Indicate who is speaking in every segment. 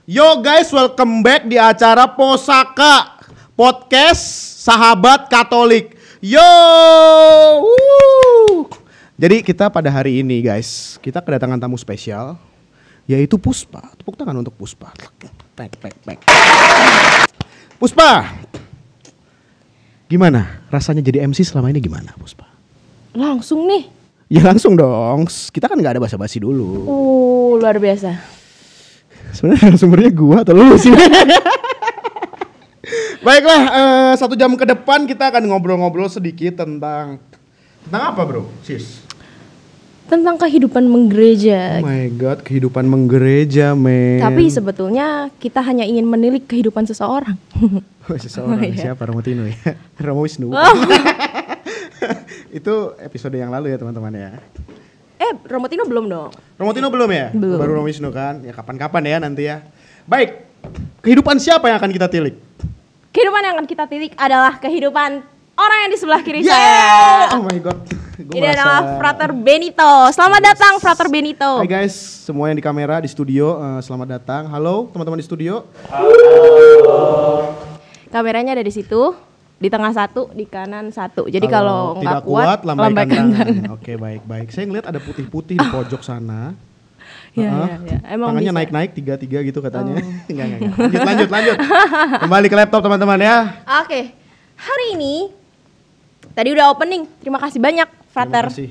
Speaker 1: Yo guys, welcome back di acara Posaka Podcast Sahabat Katolik. Yo, Jadi kita pada hari ini guys, kita kedatangan tamu spesial, yaitu Puspa. Tepuk tangan untuk Puspa. Puspa, gimana rasanya jadi MC selama ini, gimana Puspa?
Speaker 2: Langsung nih?
Speaker 1: Ya langsung dong, kita kan gak ada basa-basi dulu.
Speaker 2: Luar biasa.
Speaker 1: Sebenarnya sumbernya gua atau lu sih? Baiklah, 1 jam ke depan kita akan ngobrol-ngobrol sedikit tentang apa bro, sis?
Speaker 2: Tentang kehidupan menggereja.
Speaker 1: Oh my god, kehidupan menggereja, men.
Speaker 2: Tapi sebetulnya kita hanya ingin menilik kehidupan seseorang.
Speaker 1: Seseorang,
Speaker 2: iya.
Speaker 1: siapa? Romo Tino ya? Romo Wisnu. Itu episode yang lalu ya teman-teman ya.
Speaker 2: Romo Tino belum dong?
Speaker 1: Romo Tino belum ya?
Speaker 2: Belum.
Speaker 1: Baru Romo Wisnu kan? Ya kapan-kapan ya nanti ya. Baik, kehidupan siapa yang akan kita tilik?
Speaker 2: Kehidupan yang akan kita tilik adalah kehidupan orang yang di sebelah kiri
Speaker 1: Yeah!
Speaker 2: saya.
Speaker 1: Oh my god.
Speaker 2: Ini adalah Frater Benito. Selamat datang Frater Benito.
Speaker 1: Hai guys, semua yang di kamera, di studio, selamat datang. Halo teman-teman di studio.
Speaker 2: Kameranya ada di situ, di tengah 1, di kanan 1. Jadi kalau nggak
Speaker 1: tidak
Speaker 2: kuat,
Speaker 1: lambaikan tangan. Oke, baik. Saya ngeliat ada putih-putih di pojok sana.
Speaker 2: Iya. Emang
Speaker 1: tangannya
Speaker 2: bisa.
Speaker 1: naik-naik 3 gitu katanya. Enggak. Lanjut. Kembali ke laptop teman-teman ya.
Speaker 2: Oke. Hari ini tadi udah opening. Terima kasih banyak, Frater.
Speaker 1: Terima kasih.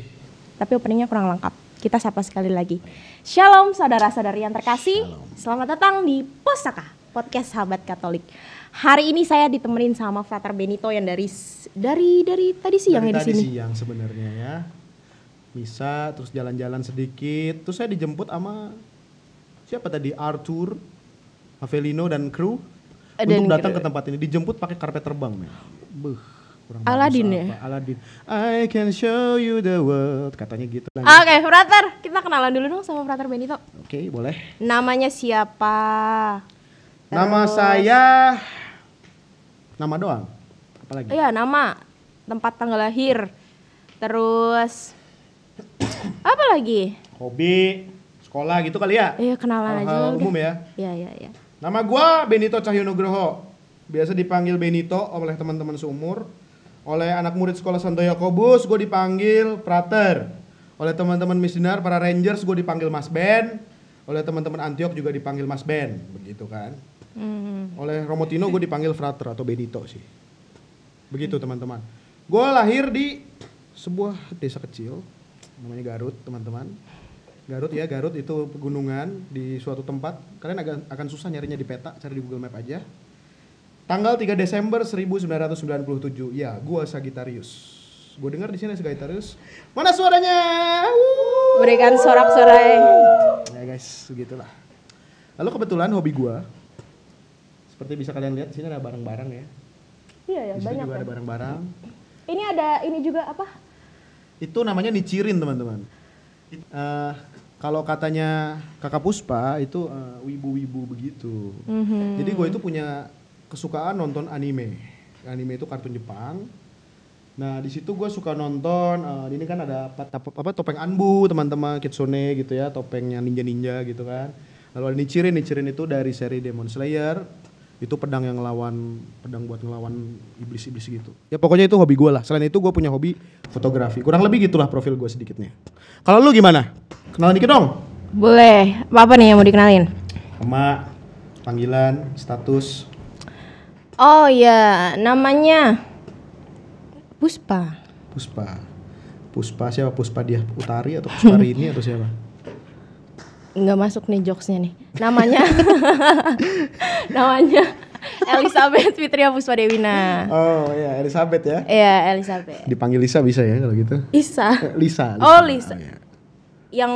Speaker 2: Tapi openingnya kurang lengkap. Kita sapa sekali lagi. Shalom saudara-saudari yang terkasih. Selamat datang di Posaka, Podcast Sahabat Katolik. Hari ini saya ditemenin sama Frater Benito yang dari tadi siang ya di sini.
Speaker 1: Tadi siang sebenarnya ya. Bisa terus jalan-jalan sedikit. Terus saya dijemput sama siapa tadi? Arthur, Avelino dan kru untuk datang ke tempat ini. Dijemput pakai karpet terbang, men. Kurang
Speaker 2: Aladdin ya?
Speaker 1: Aladdin. I can show you the world, katanya gitu.
Speaker 2: Oke, Frater, kita kenalan dulu dong sama Frater Benito.
Speaker 1: Oke, boleh.
Speaker 2: Namanya siapa?
Speaker 1: Nama saya nama doang. Apalagi?
Speaker 2: Iya, nama, tempat tanggal lahir. Terus apa lagi?
Speaker 1: Hobi, sekolah gitu kali ya?
Speaker 2: Iya, kenalan aja
Speaker 1: Hal
Speaker 2: udah.
Speaker 1: umum ya.
Speaker 2: Iya.
Speaker 1: Nama gua Benito Cahyonugroho. Biasa dipanggil Benito oleh teman-teman seumur. Oleh anak murid sekolah Santo Yakobus gue dipanggil Frater. Oleh teman-teman Misdinar, para Rangers gue dipanggil Mas Ben. Oleh teman-teman Antiok juga dipanggil Mas Ben, begitu kan. Oleh Romo Tino gue dipanggil Frater atau Benito sih. Begitu teman-teman. Gue lahir di sebuah desa kecil namanya Garut, teman-teman. Garut itu pegunungan di suatu tempat. Kalian akan susah nyarinya di peta, cari di Google Map aja. Tanggal 3 Desember 1997. Ya, gua Sagittarius. Gue dengar di sini Sagittarius. Mana suaranya?
Speaker 2: Berikan sorak-sorai.
Speaker 1: Ya guys, begitulah. Lalu kebetulan hobi gua seperti bisa kalian lihat di sini ada barang-barang ya.
Speaker 2: Iya ya,
Speaker 1: Di sini
Speaker 2: banyak
Speaker 1: juga
Speaker 2: kan.
Speaker 1: ada barang-barang.
Speaker 2: Ini ada ini juga apa?
Speaker 1: Itu namanya nicirin, teman-teman. Kalau katanya Kakak Puspa itu wibu-wibu begitu. Jadi gue itu punya kesukaan nonton anime. Anime itu kartun Jepang. Nah di situ gue suka nonton. Ini kan ada apa topeng Anbu, teman-teman, Kitsune gitu ya, topengnya ninja gitu kan. Lalu ada Nichiren itu dari seri Demon Slayer. Itu pedang buat ngelawan iblis-iblis gitu. Ya pokoknya itu hobi gue lah. Selain itu gue punya hobi fotografi. Kurang lebih gitulah profil gue sedikitnya. Kalau lu gimana? Kenalan dikit dong.
Speaker 2: Boleh. Apa nih yang mau dikenalin?
Speaker 1: Sama panggilan, status.
Speaker 2: Oh iya, namanya Puspa.
Speaker 1: Puspa siapa? Puspa dia Utari atau Puspa Rini atau siapa?
Speaker 2: Nggak masuk nih jokesnya nih. Namanya Elizabeth Fitria Puspa Dewina.
Speaker 1: Oh iya, Elizabeth ya.
Speaker 2: Iya, Elizabeth.
Speaker 1: Dipanggil Lisa bisa ya kalau gitu?
Speaker 2: Isa.
Speaker 1: Lisa.
Speaker 2: Oh, Lisa.
Speaker 1: Oh, iya.
Speaker 2: Yang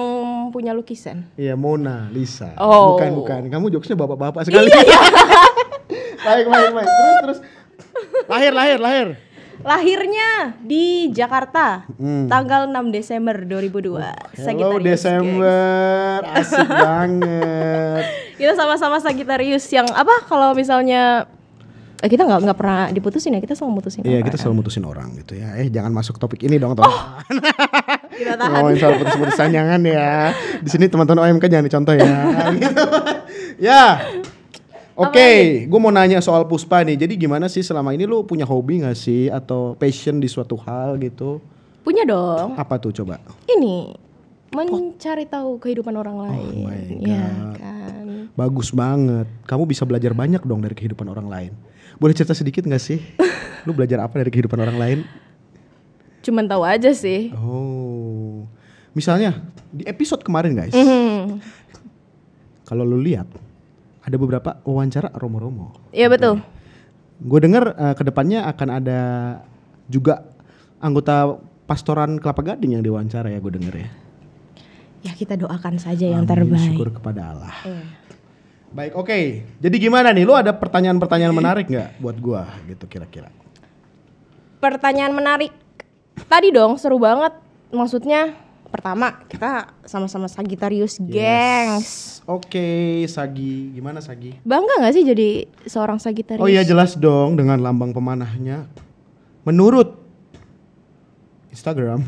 Speaker 2: punya lukisan.
Speaker 1: Iya, Mona Lisa.
Speaker 2: Oh.
Speaker 1: Bukan. Kamu jokesnya bapak-bapak sekali.
Speaker 2: Iya.
Speaker 1: Baik. Terus. Lahir.
Speaker 2: Lahirnya di Jakarta, tanggal 6 Desember 2002.
Speaker 1: Hello Desember, asik banget.
Speaker 2: Kita sama-sama Sagittarius yang apa kalau misalnya kita nggak pernah diputusin ya, kita selalu mutusin.
Speaker 1: Iya, kita selalu mutusin orang gitu ya. Jangan masuk topik ini dong, teman-teman.
Speaker 2: Kita tahan.
Speaker 1: Ngomongin soal putus-putusan jangan ya. Di sini teman-teman OMK jangan dicontoh ya. Gitu. Ya. Oke, gue mau nanya soal Puspa nih. Jadi gimana sih selama ini lu punya hobi gak sih atau passion di suatu hal gitu?
Speaker 2: Punya dong.
Speaker 1: Apa tuh coba?
Speaker 2: Ini mencari tahu kehidupan orang lain.
Speaker 1: Oh my God.
Speaker 2: Ya kan.
Speaker 1: Bagus banget. Kamu bisa belajar banyak dong dari kehidupan orang lain. Boleh cerita sedikit gak sih? Lu belajar apa dari kehidupan orang lain?
Speaker 2: Cuman tahu aja sih.
Speaker 1: Oh. Misalnya di episode kemarin guys. Kalau lu lihat ada beberapa wawancara Romo-Romo.
Speaker 2: Iya betul.
Speaker 1: Gue dengar kedepannya akan ada juga anggota pastoran Kelapa Gading yang diwawancara ya, gue denger ya.
Speaker 2: Ya kita doakan saja yang
Speaker 1: Amin,
Speaker 2: terbaik.
Speaker 1: syukur kepada Allah.
Speaker 2: Iya.
Speaker 1: Baik, oke. Jadi gimana nih? Lu ada pertanyaan-pertanyaan menarik nggak buat gue gitu kira-kira?
Speaker 2: Pertanyaan menarik. Tadi dong seru banget. Maksudnya pertama kita sama-sama Sagittarius gengs.
Speaker 1: Oke, Sagi. Gimana Sagi?
Speaker 2: Bangga gak sih jadi seorang Sagittarius?
Speaker 1: Oh iya jelas dong dengan lambang pemanahnya. Menurut Instagram.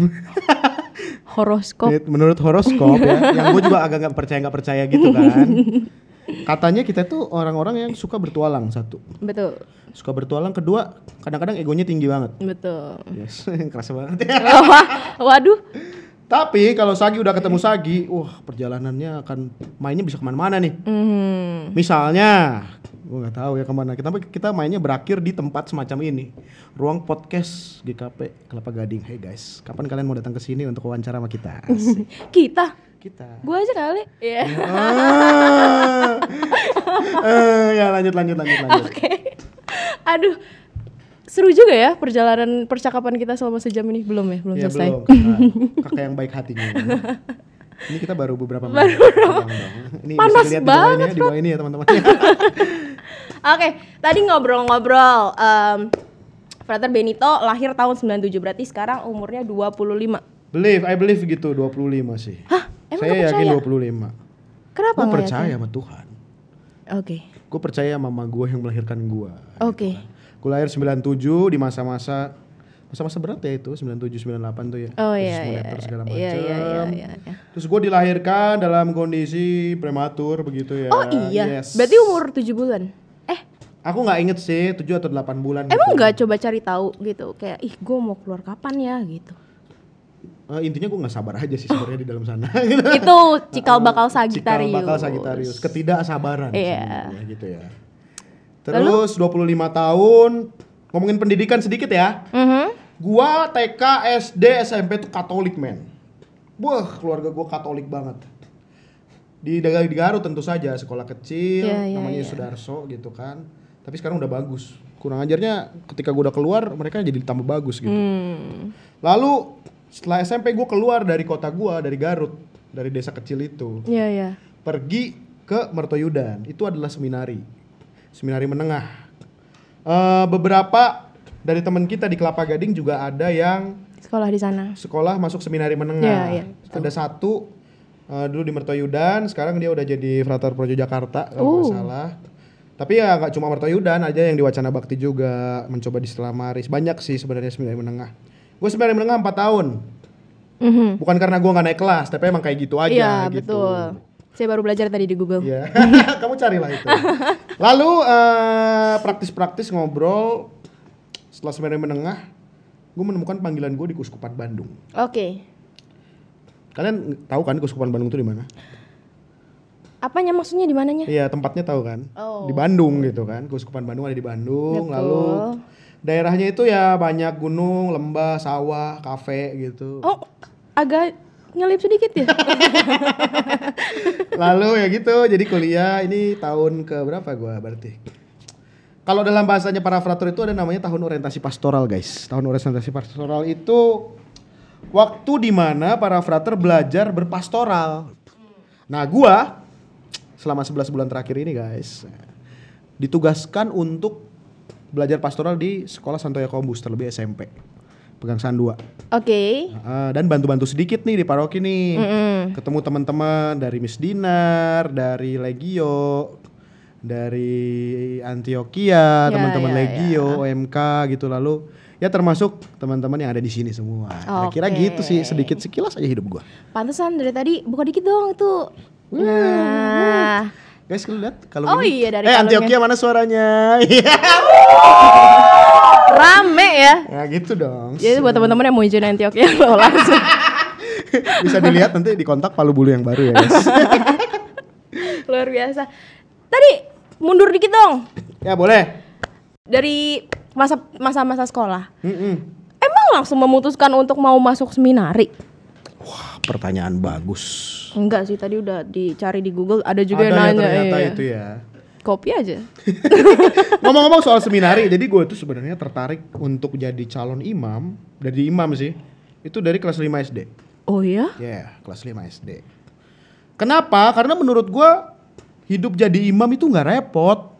Speaker 2: Horoskop.
Speaker 1: Menurut horoskop ya. Yang gue juga agak nggak percaya gitu kan. Katanya kita tuh orang-orang yang suka bertualang satu.
Speaker 2: Betul.
Speaker 1: Suka bertualang, kedua kadang-kadang egonya tinggi banget.
Speaker 2: Betul.
Speaker 1: Yes, kerasa banget ya.
Speaker 2: Waduh.
Speaker 1: Tapi kalau Sagi udah ketemu Sagi, wah perjalanannya akan mainnya bisa kemana-mana nih. Misalnya, gue nggak tahu ya kemana. Kita mainnya berakhir di tempat semacam ini, ruang podcast GKP Kelapa Gading. Hey guys, kapan kalian mau datang ke sini untuk wawancara sama kita? Asik.
Speaker 2: Kita.
Speaker 1: Gue
Speaker 2: aja kali. Iya.
Speaker 1: Ya lanjut.
Speaker 2: Oke. Aduh. Seru juga ya perjalanan percakapan kita selama sejam ini. Belum selesai.
Speaker 1: Belum. Kakak yang baik hatinya. Ini kita baru beberapa menit. Ini
Speaker 2: panas
Speaker 1: bisa
Speaker 2: banget
Speaker 1: di bawah ini ya teman-teman.
Speaker 2: Oke, tadi ngobrol-ngobrol. Frater Benito lahir tahun 97, berarti sekarang umurnya 25.
Speaker 1: I believe gitu, 25 sih.
Speaker 2: Hah? Emang
Speaker 1: saya yakin
Speaker 2: percaya?
Speaker 1: 25.
Speaker 2: Kenapa?
Speaker 1: Gue percaya sama Tuhan.
Speaker 2: Oke.
Speaker 1: Gue percaya mama gue yang melahirkan gue.
Speaker 2: Oke.
Speaker 1: Gue lahir 97 di masa-masa berat ya itu, 97 98 tuh ya.
Speaker 2: Oh
Speaker 1: terus
Speaker 2: iya.
Speaker 1: moneter segala macam.
Speaker 2: Iya.
Speaker 1: Terus gue dilahirkan dalam kondisi prematur begitu ya.
Speaker 2: Oh iya.
Speaker 1: Yes.
Speaker 2: Berarti umur 7 bulan.
Speaker 1: Aku nggak inget sih 7 atau 8 bulan.
Speaker 2: Emang
Speaker 1: gitu.
Speaker 2: nggak coba cari tahu gitu, kayak gue mau keluar kapan ya gitu.
Speaker 1: Intinya gue nggak sabar aja sih sebenarnya di dalam sana.
Speaker 2: Itu cikal bakal Sagittarius.
Speaker 1: Ketidaksabaran.
Speaker 2: Iya.
Speaker 1: Gitu ya. Terus 25 tahun, ngomongin pendidikan sedikit ya. Gua TK, SD, SMP tuh Katolik men. Wah, keluarga gua Katolik banget. Di Garut tentu saja, sekolah kecil, namanya Sudarso gitu kan. Tapi sekarang udah bagus. Kurang ajarnya ketika gua udah keluar, mereka jadi tambah bagus gitu. Lalu setelah SMP gua keluar dari kota gua, dari Garut, dari desa kecil itu.
Speaker 2: Iya.
Speaker 1: Pergi ke Mertoyudan, itu adalah seminari menengah. Beberapa dari teman kita di Kelapa Gading juga ada yang
Speaker 2: sekolah di sana.
Speaker 1: Sekolah masuk seminari menengah.
Speaker 2: Iya,
Speaker 1: ada satu dulu di Mertoyudan, sekarang dia udah jadi Frater Projo Jakarta kalau nggak salah. Tapi ya nggak cuma Mertoyudan aja, yang di Wacana Bakti juga mencoba di Stella Maris. Banyak sih sebenarnya seminari menengah. Gue seminari menengah 4 tahun. Bukan karena gue nggak naik kelas, tapi emang kayak gitu aja.
Speaker 2: Iya,
Speaker 1: gitu.
Speaker 2: Betul. Saya baru belajar tadi di Google.
Speaker 1: Iya. Kamu carilah itu. Lalu praktis-praktis ngobrol setelah seminari menengah, gue menemukan panggilan gue di Keuskupan Bandung.
Speaker 2: Oke.
Speaker 1: Kalian tahu kan Keuskupan Bandung itu di mana?
Speaker 2: Apanya maksudnya di mananya?
Speaker 1: Iya, tempatnya tahu kan?
Speaker 2: Oh.
Speaker 1: Di Bandung gitu kan. Keuskupan Bandung ada di Bandung.
Speaker 2: Betul.
Speaker 1: Lalu daerahnya itu ya banyak gunung, lembah, sawah, kafe gitu.
Speaker 2: Oh, agak nyelip sedikit ya.
Speaker 1: Lalu ya gitu, jadi kuliah ini tahun ke berapa gua berarti? Kalau dalam bahasanya para frater itu ada namanya tahun orientasi pastoral, guys. Tahun orientasi pastoral itu waktu di mana para frater belajar berpastoral. Nah, gua selama 11 bulan terakhir ini, guys, ditugaskan untuk belajar pastoral di Sekolah Santo Yakobus, terlebih SMP. Pegangsaan 2.
Speaker 2: Oke.
Speaker 1: Dan bantu-bantu sedikit nih di paroki nih. Ketemu teman-teman dari Miss Dinar, dari Legio, dari Antioquia, teman-teman Legio, OMK gitu, lalu ya termasuk teman-teman yang ada di sini semua. Kira-kira gitu sih, sedikit sekilas aja hidup gua.
Speaker 2: Pantesan dari tadi buka dikit dong tuh. Nah,
Speaker 1: Guys, lu lihat kalau
Speaker 2: Oh
Speaker 1: ini.
Speaker 2: iya, dari kalungnya.
Speaker 1: Antioquia mana suaranya?
Speaker 2: Rame ya.
Speaker 1: Ya gitu dong.
Speaker 2: Jadi buat teman-teman yang mau izin Antioquia lo langsung.
Speaker 1: Bisa dilihat nanti di kontak Palu Bulu yang baru ya, guys.
Speaker 2: Luar biasa. Tadi mundur dikit dong.
Speaker 1: Ya, boleh.
Speaker 2: Dari masa-masa sekolah.
Speaker 1: Mm-mm.
Speaker 2: Emang langsung memutuskan untuk mau masuk seminari?
Speaker 1: Wah, pertanyaan bagus.
Speaker 2: Enggak sih, tadi udah dicari di Google, ada juga yang
Speaker 1: Ada ya
Speaker 2: nanya.
Speaker 1: ternyata
Speaker 2: iya.
Speaker 1: itu ya.
Speaker 2: Kopi aja.
Speaker 1: Ngomong-ngomong soal seminari, jadi gue tuh sebenarnya tertarik untuk jadi calon imam, dari imam sih. Itu dari kelas 5 SD.
Speaker 2: Oh ya?
Speaker 1: Ya, kelas 5 SD. Kenapa? Karena menurut gue hidup jadi imam itu nggak repot.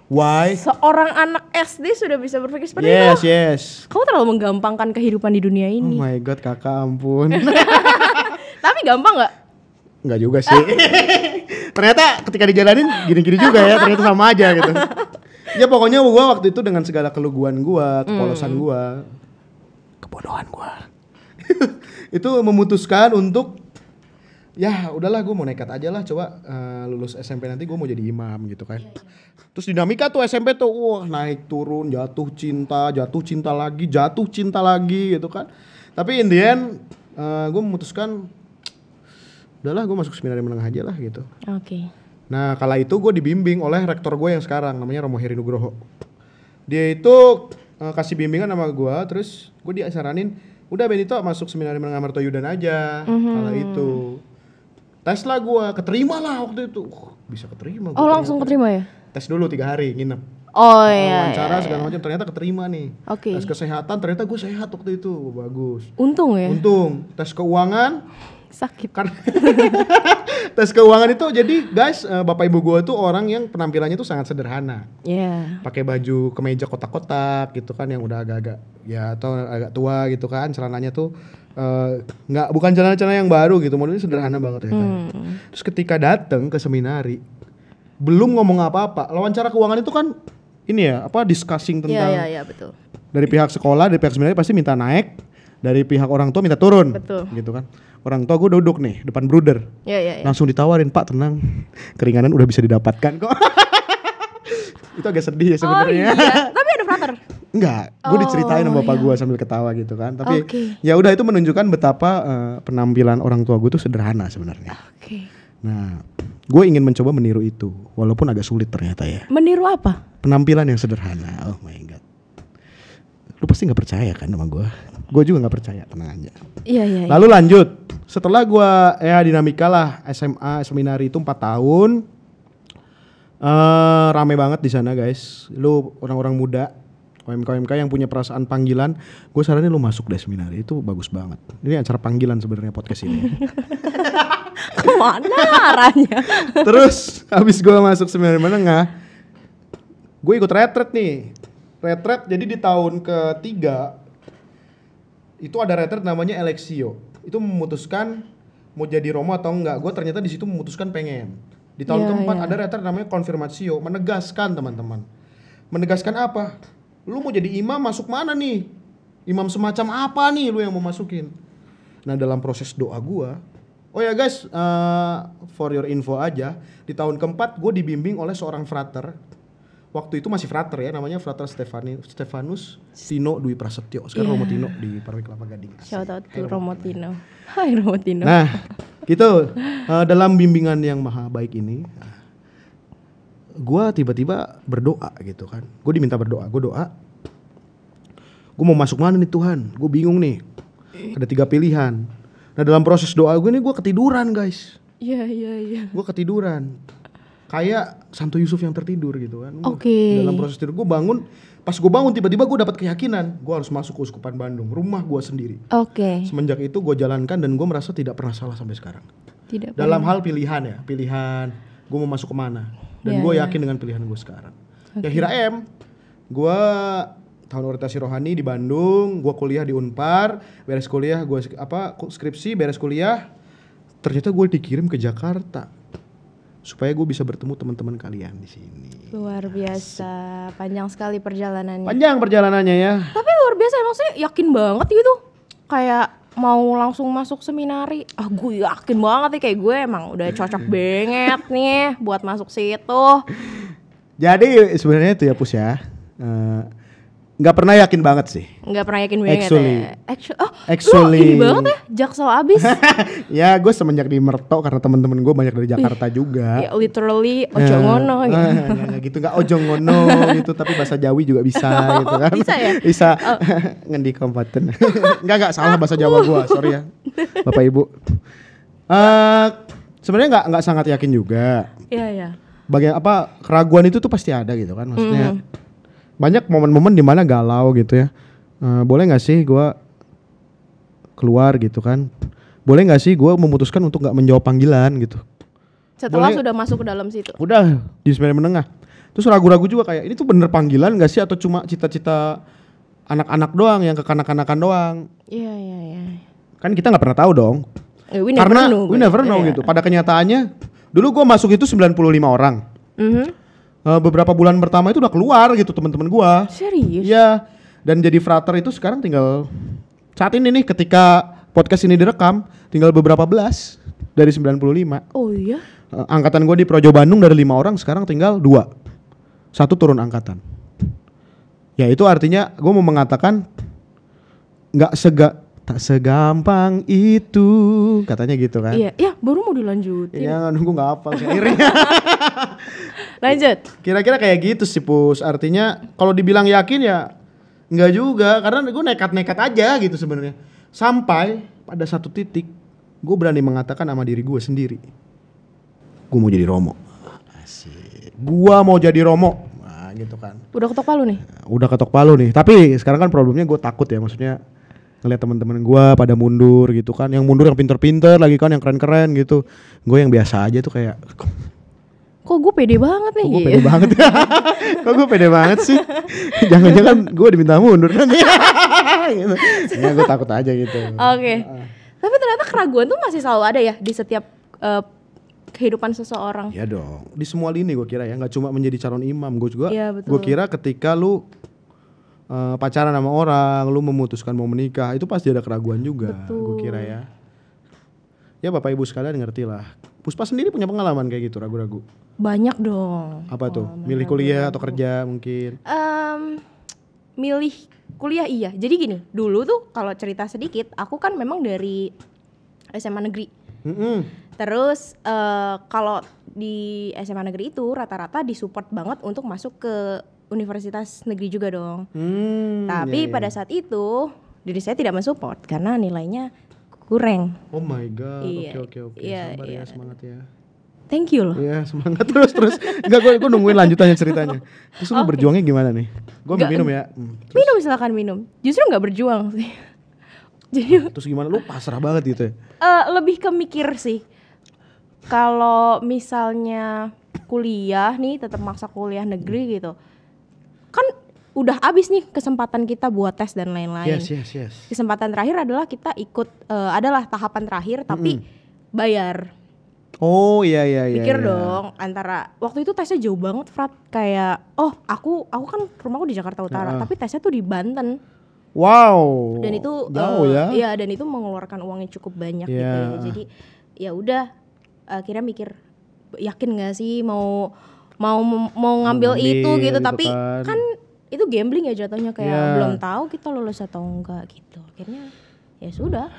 Speaker 1: Why?
Speaker 2: Seorang anak SD sudah bisa berpikir seperti
Speaker 1: Yes,
Speaker 2: itu.
Speaker 1: yes.
Speaker 2: Kamu terlalu menggampangkan kehidupan di dunia
Speaker 1: Oh
Speaker 2: ini.
Speaker 1: my god, kakak ampun.
Speaker 2: Tapi gampang nggak?
Speaker 1: Nggak juga sih. Ternyata ketika dijalanin gini-gini juga ya, ternyata sama aja gitu. Ya pokoknya gue waktu itu dengan segala keluguan gue, kepolosan gue, kebodohan gue. Itu memutuskan untuk ya udahlah gue mau nekat aja lah, coba lulus SMP nanti gue mau jadi imam gitu kan. Terus dinamika tuh SMP tuh wah naik turun, jatuh cinta lagi gitu kan. Tapi in the end gue memutuskan udahlah gue masuk seminari menengah aja lah gitu.
Speaker 2: Oke.
Speaker 1: Nah kala itu gue dibimbing oleh rektor gue yang sekarang namanya Romo Heri Nugroho. Dia itu kasih bimbingan sama gue, terus gue disaranin udah Benito masuk seminari menengah Mertoyudan aja. Kala itu tes lah gue, keterima lah waktu itu. Bisa keterima.
Speaker 2: Oh langsung keterima ya?
Speaker 1: Tes dulu 3 hari nginep.
Speaker 2: Oh iya.
Speaker 1: Wawancara segala macam ternyata keterima nih.
Speaker 2: Oke.
Speaker 1: Tes kesehatan ternyata gue sehat waktu itu, bagus.
Speaker 2: Untung ya.
Speaker 1: Untung. Tes keuangan
Speaker 2: Sakit.
Speaker 1: kan. Tes keuangan itu jadi guys, bapak ibu gue tuh orang yang penampilannya tuh sangat sederhana.
Speaker 2: Iya.
Speaker 1: Pakai baju kemeja kotak-kotak gitu kan yang udah agak-agak ya atau agak tua gitu kan, celananya tuh bukan celana-celana yang baru gitu, modelnya sederhana banget ya kan. Terus ketika dateng ke seminari belum ngomong apa-apa, wawancara keuangan itu kan ini ya apa discussing tentang
Speaker 2: Iya betul.
Speaker 1: dari pihak sekolah, dari pihak seminari pasti minta naik, dari pihak orang tua minta turun.
Speaker 2: Betul.
Speaker 1: Gitu kan. Orang tua gue duduk nih depan bruder.
Speaker 2: Iya.
Speaker 1: Langsung ditawarin, Pak tenang, keringanan udah bisa didapatkan kok. Itu agak sedih ya sebenarnya.
Speaker 2: Oh iya, tapi ada frater.
Speaker 1: Enggak, gue diceritain sama bapak
Speaker 2: iya.
Speaker 1: gue sambil ketawa gitu kan. Tapi
Speaker 2: Oke.
Speaker 1: ya udah itu menunjukkan betapa penampilan orang tua gue tuh sederhana sebenarnya.
Speaker 2: Oke.
Speaker 1: Nah, gue ingin mencoba meniru itu, walaupun agak sulit ternyata ya.
Speaker 2: Meniru apa?
Speaker 1: Penampilan yang sederhana. Oh my god. Lu pasti nggak percaya kan sama gue? Gue juga nggak percaya, tenang aja.
Speaker 2: Iya.
Speaker 1: Lalu lanjut, setelah gue dinamika lah SMA seminari itu 4 tahun, rame banget di sana guys. Lu orang-orang muda, OMK yang punya perasaan panggilan, gue saranin lu masuk deh seminari, itu bagus banget. Ini acara panggilan sebenarnya podcast ini.
Speaker 2: Kemana arahnya?
Speaker 1: Terus habis gue masuk seminari menengah, gue ikut retret nih. Retret jadi di tahun ketiga itu ada retret namanya Elexio. Itu memutuskan mau jadi Romo atau enggak. Gue ternyata di situ memutuskan pengen. Di tahun keempat ada retret namanya Konfirmasio, menegaskan teman-teman. Menegaskan apa? Lu mau jadi imam masuk mana nih? Imam semacam apa nih lu yang mau masukin? Nah dalam proses doa gue, oh ya guys, for your info aja, di tahun keempat gue dibimbing oleh seorang frater. Waktu itu masih frater ya, namanya Frater Stefanus Tino Dwi Prasetyo. Sekarang Romo Tino di Parwi Kelapa Gading.
Speaker 2: Shout out to Romo Tino. Hai Romo Tino.
Speaker 1: Nah, gitu. Dalam bimbingan yang maha baik ini, gue tiba-tiba berdoa gitu kan. Gue diminta berdoa. Gue doa. Gue mau masuk mana nih Tuhan? Gue bingung nih. Ada 3 pilihan. Nah dalam proses doa gue ini gue ketiduran guys.
Speaker 2: Iya.
Speaker 1: Gue ketiduran. Kayak Santo Yusuf yang tertidur gitu kan.
Speaker 2: Oke.
Speaker 1: Dalam proses tidur gue bangun. Pas gue bangun tiba-tiba gue dapat keyakinan. Gue harus masuk ke Uskupan Bandung. Rumah gue sendiri.
Speaker 2: Oke.
Speaker 1: Semenjak itu gue jalankan dan gue merasa tidak pernah salah sampai sekarang.
Speaker 2: Tidak.
Speaker 1: Dalam hal pilihan ya. Pilihan gue mau masuk kemana. Dan gue yakin dengan pilihan gue sekarang. Ya Hiraem. Gue tahun orientasi rohani di Bandung. Gue kuliah di Unpar. Beres kuliah gue skripsi. Beres kuliah. Ternyata gue dikirim ke Jakarta. Supaya gue bisa bertemu teman-teman kalian di sini.
Speaker 2: Luar biasa, panjang sekali perjalanannya.
Speaker 1: Panjang perjalanannya ya.
Speaker 2: Tapi luar biasa emang sih, yakin banget gitu. Kayak mau langsung masuk seminari, gue yakin banget nih kayak gue emang udah cocok banget nih buat masuk situ.
Speaker 1: Jadi sebenarnya itu ya Pus ya, nggak pernah yakin banget sih.
Speaker 2: Nggak pernah yakin banget
Speaker 1: Actually.
Speaker 2: ya. Actually. Lu ini banget ya, jaksel abis.
Speaker 1: Ya gue semenjak di Merto karena teman-teman gue banyak dari Jakarta juga.
Speaker 2: Ya literally ojo ngono gitu.
Speaker 1: Nggak gitu, nggak ojo ngono gitu, tapi bahasa Jawi juga bisa gitu kan.
Speaker 2: Bisa ya?
Speaker 1: Bisa. Ngendi kompeten. Nggak salah bahasa Jawa gue, sorry ya Bapak Ibu. Sebenarnya nggak sangat yakin juga.
Speaker 2: Iya.
Speaker 1: Bagian apa keraguan itu tuh pasti ada gitu kan, maksudnya. Banyak momen-momen dimana galau gitu ya. Boleh nggak sih gue keluar gitu kan? Boleh nggak sih gue memutuskan untuk nggak menjawab panggilan gitu?
Speaker 2: Setelah sudah masuk ke dalam situ.
Speaker 1: Udah di semester menengah. Terus ragu-ragu juga kayak ini tuh bener panggilan nggak sih atau cuma cita-cita anak-anak doang yang kekanak-kanakan doang?
Speaker 2: Iya.
Speaker 1: Kan kita nggak pernah tahu dong.
Speaker 2: We
Speaker 1: never know gitu. Pada kenyataannya dulu gue masuk itu 95 orang. Beberapa bulan pertama itu udah keluar gitu teman-teman gua.
Speaker 2: Serius?
Speaker 1: Iya. Dan jadi frater itu sekarang tinggal saat ini nih ketika podcast ini direkam tinggal beberapa belas dari 95.
Speaker 2: Oh iya.
Speaker 1: Angkatan gua di Projo Bandung dari 5 orang sekarang tinggal 2. 1 turun angkatan. Ya itu artinya gua mau mengatakan tak segampang itu katanya gitu kan.
Speaker 2: Iya, baru mau dilanjutin.
Speaker 1: Iya, nunggu nggak hafal syairnya.
Speaker 2: Lanjut.
Speaker 1: Kira-kira kayak gitu sih Pus. Artinya kalau dibilang yakin ya nggak juga, karena gue nekat-nekat aja gitu sebenarnya. Sampai pada satu titik gue berani mengatakan sama diri gue sendiri, gue mau jadi Romo. Asik. Gue mau jadi Romo. Nah, gitu kan.
Speaker 2: Udah ketok palu nih.
Speaker 1: Udah ketok palu nih. Tapi sekarang kan problemnya gue takut ya, maksudnya ngeliat teman-teman gue pada mundur gitu kan. Yang mundur yang pinter-pinter lagi kan, yang keren-keren gitu. Gue yang biasa aja tuh kayak,
Speaker 2: kok gue pede banget nih?
Speaker 1: Kok gue pede banget? Kok gue pede banget sih? Jangan-jangan gue diminta mundur nanti. Gitu. Ya gue takut aja gitu.
Speaker 2: Oke. Tapi ternyata keraguan tuh masih selalu ada ya di setiap kehidupan seseorang.
Speaker 1: Ya dong. Di semua lini gue kira ya, nggak cuma menjadi calon imam. Gue juga.
Speaker 2: Ya, betul.
Speaker 1: Gue kira ketika lu pacaran sama orang, lu memutuskan mau menikah, itu pasti ada keraguan juga. Gue kira ya. Ya Bapak Ibu sekalian ngerti lah. Puspa sendiri punya pengalaman kayak gitu, ragu-ragu?
Speaker 2: Banyak dong.
Speaker 1: Apa tuh? Milih kuliah atau kerja mungkin?
Speaker 2: Milih kuliah iya. Jadi gini, dulu tuh kalau cerita sedikit, aku kan memang dari SMA negeri. Terus kalau di SMA negeri itu rata-rata disupport banget untuk masuk ke universitas negeri juga dong. Tapi pada saat itu diri saya tidak mensupport karena nilainya kurang.
Speaker 1: Oh my god.
Speaker 2: Iya.
Speaker 1: Oke.
Speaker 2: Iya,
Speaker 1: Sabar
Speaker 2: iya.
Speaker 1: ya, semangat ya.
Speaker 2: Thank you loh.
Speaker 1: Iya, semangat terus. Enggak, gue nungguin lanjutannya ceritanya. Terus lu berjuangnya gimana nih? Gue mau minum ya.
Speaker 2: Minum, silakan minum. Justru nggak berjuang sih. Jadi
Speaker 1: terus gimana, lu pasrah banget gitu ya?
Speaker 2: lebih ke mikir sih. Kalau misalnya kuliah nih, tetap maksa kuliah negeri gitu, kan udah habis nih kesempatan kita buat tes dan lain-lain.
Speaker 1: Yes.
Speaker 2: Kesempatan terakhir adalah kita ikut adalah tahapan terakhir tapi bayar.
Speaker 1: Oh iya.
Speaker 2: Pikir dong, antara waktu itu tesnya jauh banget, Frat. Kayak aku kan rumahku di Jakarta Utara, tapi tesnya tuh di Banten.
Speaker 1: Wow.
Speaker 2: Dan itu
Speaker 1: jauh ya?
Speaker 2: Iya, dan itu mengeluarkan uang yang cukup banyak gitu ya. Jadi ya udah akhirnya mikir, yakin nggak sih mau ngambil itu gitu, tapi kan itu gambling ya jatuhnya, kayak belum tahu kita lulus atau enggak gitu. Akhirnya ya sudah.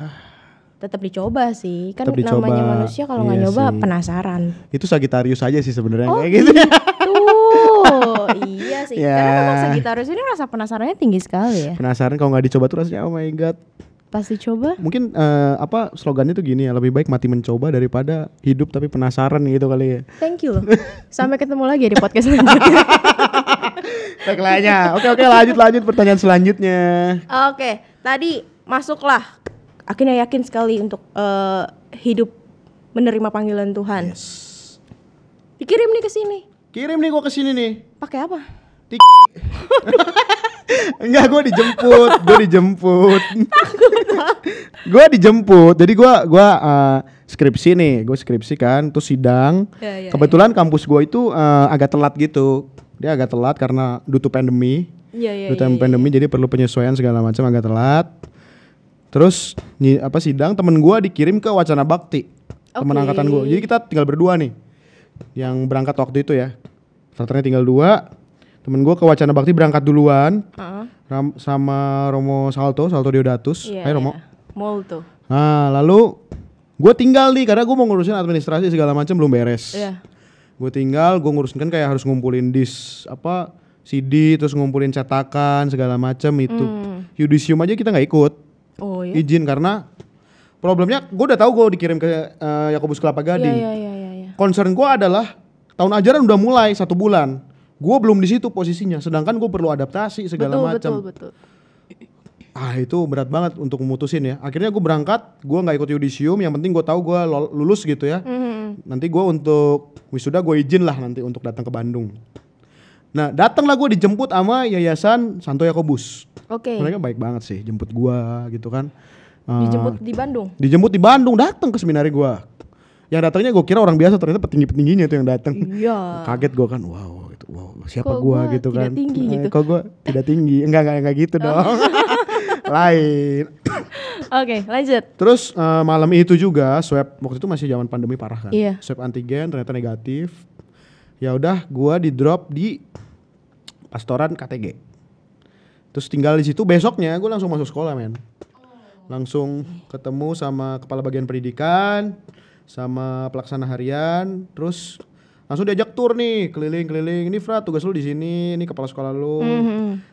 Speaker 2: Tetap dicoba sih, kan namanya manusia kalau nggak nyoba penasaran.
Speaker 1: Itu Sagittarius aja sih sebenarnya kayak
Speaker 2: gitu.
Speaker 1: Gitu.
Speaker 2: Iya sih, karena memang Sagittarius ini rasa penasarannya tinggi sekali ya.
Speaker 1: Penasaran, kalau nggak dicoba tuh rasanya oh my god.
Speaker 2: Pasti coba.
Speaker 1: Mungkin slogannya tuh gini ya, lebih baik mati mencoba daripada hidup tapi penasaran gitu kali ya.
Speaker 2: Thank you loh. Sampai ketemu lagi di podcast selanjutnya.
Speaker 1: Tagline-nya. Oke, lanjut pertanyaan selanjutnya.
Speaker 2: Oke, tadi masuklah. Akhirnya yakin sekali untuk hidup menerima panggilan Tuhan.
Speaker 1: Yes.
Speaker 2: Dikirim nih ke sini.
Speaker 1: Kirim nih gua ke sini nih.
Speaker 2: Pakai apa?
Speaker 1: Enggak, gue dijemput. Gue dijemput. Jadi gue skripsi nih, gue skripsi kan, terus sidang.
Speaker 2: Ya,
Speaker 1: Kebetulan kampus gue itu agak telat gitu. Dia agak telat karena due to pandemi. Due to pandemi, jadi perlu penyesuaian segala macam, agak telat. Terus sidang temen gue dikirim ke Wacana Bakti, temen
Speaker 2: Oke.
Speaker 1: angkatan gue. Jadi kita tinggal berdua nih, yang berangkat waktu itu ya. Fraternya tinggal 2. Temen gue ke Wacana Bakti berangkat duluan, sama Romo Salto Diodatus.
Speaker 2: Iya,
Speaker 1: Hai Romo.
Speaker 2: iya. Molto.
Speaker 1: Nah lalu gue tinggal nih karena gue mau ngurusin administrasi segala macam belum beres.
Speaker 2: Iya.
Speaker 1: Gue tinggal, gue ngurusin kan kayak harus ngumpulin CD, terus ngumpulin cetakan segala macam itu. Yudisium aja kita nggak ikut.
Speaker 2: Oh ya.
Speaker 1: Izin karena problemnya gue udah tahu gue dikirim ke Yakobus Kelapa Gading.
Speaker 2: Iya.
Speaker 1: Concern gue adalah tahun ajaran udah mulai 1 bulan. Gue belum di situ posisinya, sedangkan gue perlu adaptasi segala macam.
Speaker 2: Betul.
Speaker 1: Itu berat banget untuk memutusin ya. Akhirnya gue berangkat, gue nggak ikut yudisium. Yang penting gue tahu gue lulus gitu ya. Nanti gue untuk wisuda gue izin lah nanti untuk datang ke Bandung. Nah datanglah gue dijemput sama Yayasan Santo Yakobus.
Speaker 2: Oke.
Speaker 1: Mereka baik banget sih, jemput gue gitu kan.
Speaker 2: Dijemput di Bandung.
Speaker 1: Dijemput di Bandung, datang ke seminari gue. Yang datangnya gue kira orang biasa, ternyata petinggi-petingginya itu yang datang.
Speaker 2: Iya.
Speaker 1: Kaget gue kan, wow siapa
Speaker 2: Kok
Speaker 1: gue
Speaker 2: gua
Speaker 1: gitu
Speaker 2: tidak
Speaker 1: kan.
Speaker 2: tinggi gitu?
Speaker 1: Kok gue tidak tinggi, enggak gitu dong. Lain.
Speaker 2: Oke, lanjut.
Speaker 1: Terus malam itu juga swab, waktu itu masih zaman pandemi parah kan.
Speaker 2: Iya.
Speaker 1: Swab antigen ternyata negatif. Ya udah, gue di drop di Pastoran KTG. Terus tinggal di situ, besoknya gue langsung masuk sekolah men. Langsung ketemu sama kepala bagian pendidikan, sama pelaksana harian, terus langsung diajak tur nih keliling-keliling. Ini Fra, tugas lu di sini, ini kepala sekolah lu,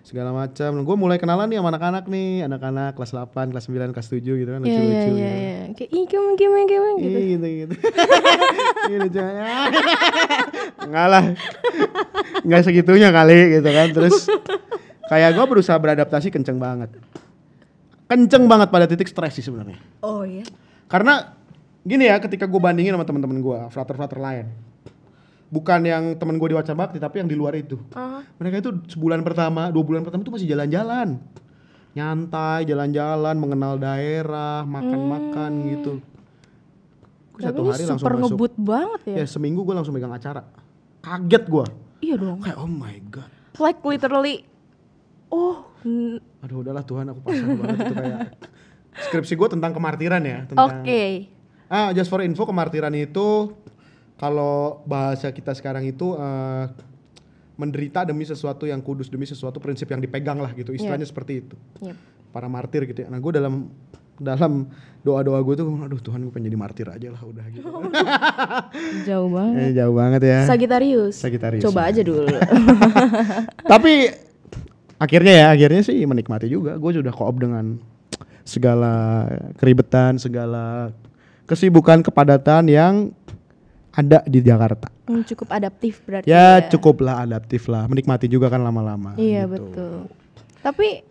Speaker 1: segala macam. Gue mulai kenalan nih sama anak-anak nih, anak-anak kelas 8, kelas 9, kelas 7 gitu kan, lucu-lucu gitu.
Speaker 2: Iya. Kayak gimana gitu.
Speaker 1: Gitu. Ini lucu ya. Enggak lah, enggak segitunya kali gitu kan. Terus kayak gue berusaha beradaptasi kenceng banget pada titik stres sih sebenarnya.
Speaker 2: Oh iya.
Speaker 1: Karena gini ya, ketika gue bandingin sama teman-teman gue, frater lain, bukan yang teman gue di Wacana Bakti, tapi yang di luar itu. Mereka itu sebulan pertama, 2 bulan pertama itu masih jalan-jalan, nyantai, jalan-jalan, mengenal daerah, makan-makan gitu. Gue
Speaker 2: Tapi
Speaker 1: 1
Speaker 2: ini
Speaker 1: hari langsung
Speaker 2: super
Speaker 1: masuk.
Speaker 2: ngebut banget ya.
Speaker 1: Ya seminggu gue langsung megang acara. Kaget gue.
Speaker 2: Iya dong.
Speaker 1: Kayak oh my god.
Speaker 2: Like literally.
Speaker 1: Aduh udahlah Tuhan, aku pasrah banget itu kayak. Skripsi gue tentang kemartiran ya.
Speaker 2: Oke.
Speaker 1: Just for info, kemartiran itu kalau bahasa kita sekarang itu menderita demi sesuatu yang kudus, demi sesuatu prinsip yang dipegang lah gitu. Istilahnya seperti itu. Para martir gitu ya. Nah gue dalam doa-doa gue tuh, aduh Tuhan gue pengen jadi martir aja lah udah gitu.
Speaker 2: Jauh banget.
Speaker 1: Jauh banget ya.
Speaker 2: Sagittarius.
Speaker 1: ya.
Speaker 2: Coba aja dulu.
Speaker 1: Tapi akhirnya sih menikmati juga. Gue sudah koop dengan segala keribetan, segala kesibukan, kepadatan yang ada di Jakarta.
Speaker 2: Cukup adaptif berarti.
Speaker 1: Ya cukuplah adaptif lah, menikmati juga kan lama-lama.
Speaker 2: Iya
Speaker 1: gitu.
Speaker 2: betul. Tapi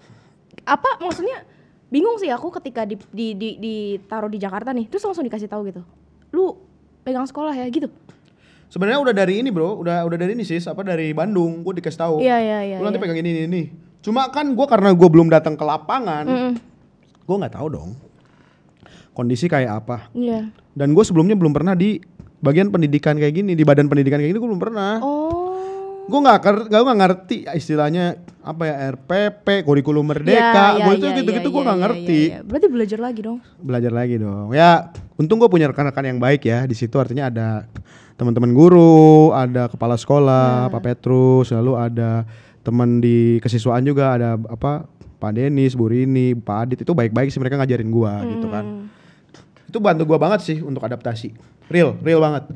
Speaker 2: apa maksudnya? Bingung sih aku ketika ditaruh di Jakarta nih, terus langsung dikasih tahu gitu. Lu pegang sekolah ya gitu.
Speaker 1: Sebenarnya udah dari ini bro, udah dari ini sis, dari Bandung, gue dikasih tahu.
Speaker 2: Iya.
Speaker 1: Lu nanti pegang ini. Cuma kan gue karena gue belum datang ke lapangan, gue nggak tahu dong kondisi kayak apa.
Speaker 2: Iya.
Speaker 1: Dan gue sebelumnya belum pernah di bagian pendidikan kayak gini, di badan pendidikan kayak gini gue belum pernah. Gue nggak ngerti istilahnya apa ya, RPP, kurikulum merdeka, gue itu gitu-gitu gue nggak ngerti.
Speaker 2: Iya. Berarti belajar lagi dong. Ya, untung gue punya rekan-rekan yang baik ya di situ. Artinya ada teman-teman guru, ada kepala sekolah, Pak Petrus, lalu ada teman di kesiswaan juga, ada Pak Denis, Bu Rini, Pak Adit, itu baik-baik sih, mereka ngajarin gue gitu kan. Itu bantu gue banget sih untuk adaptasi, real banget.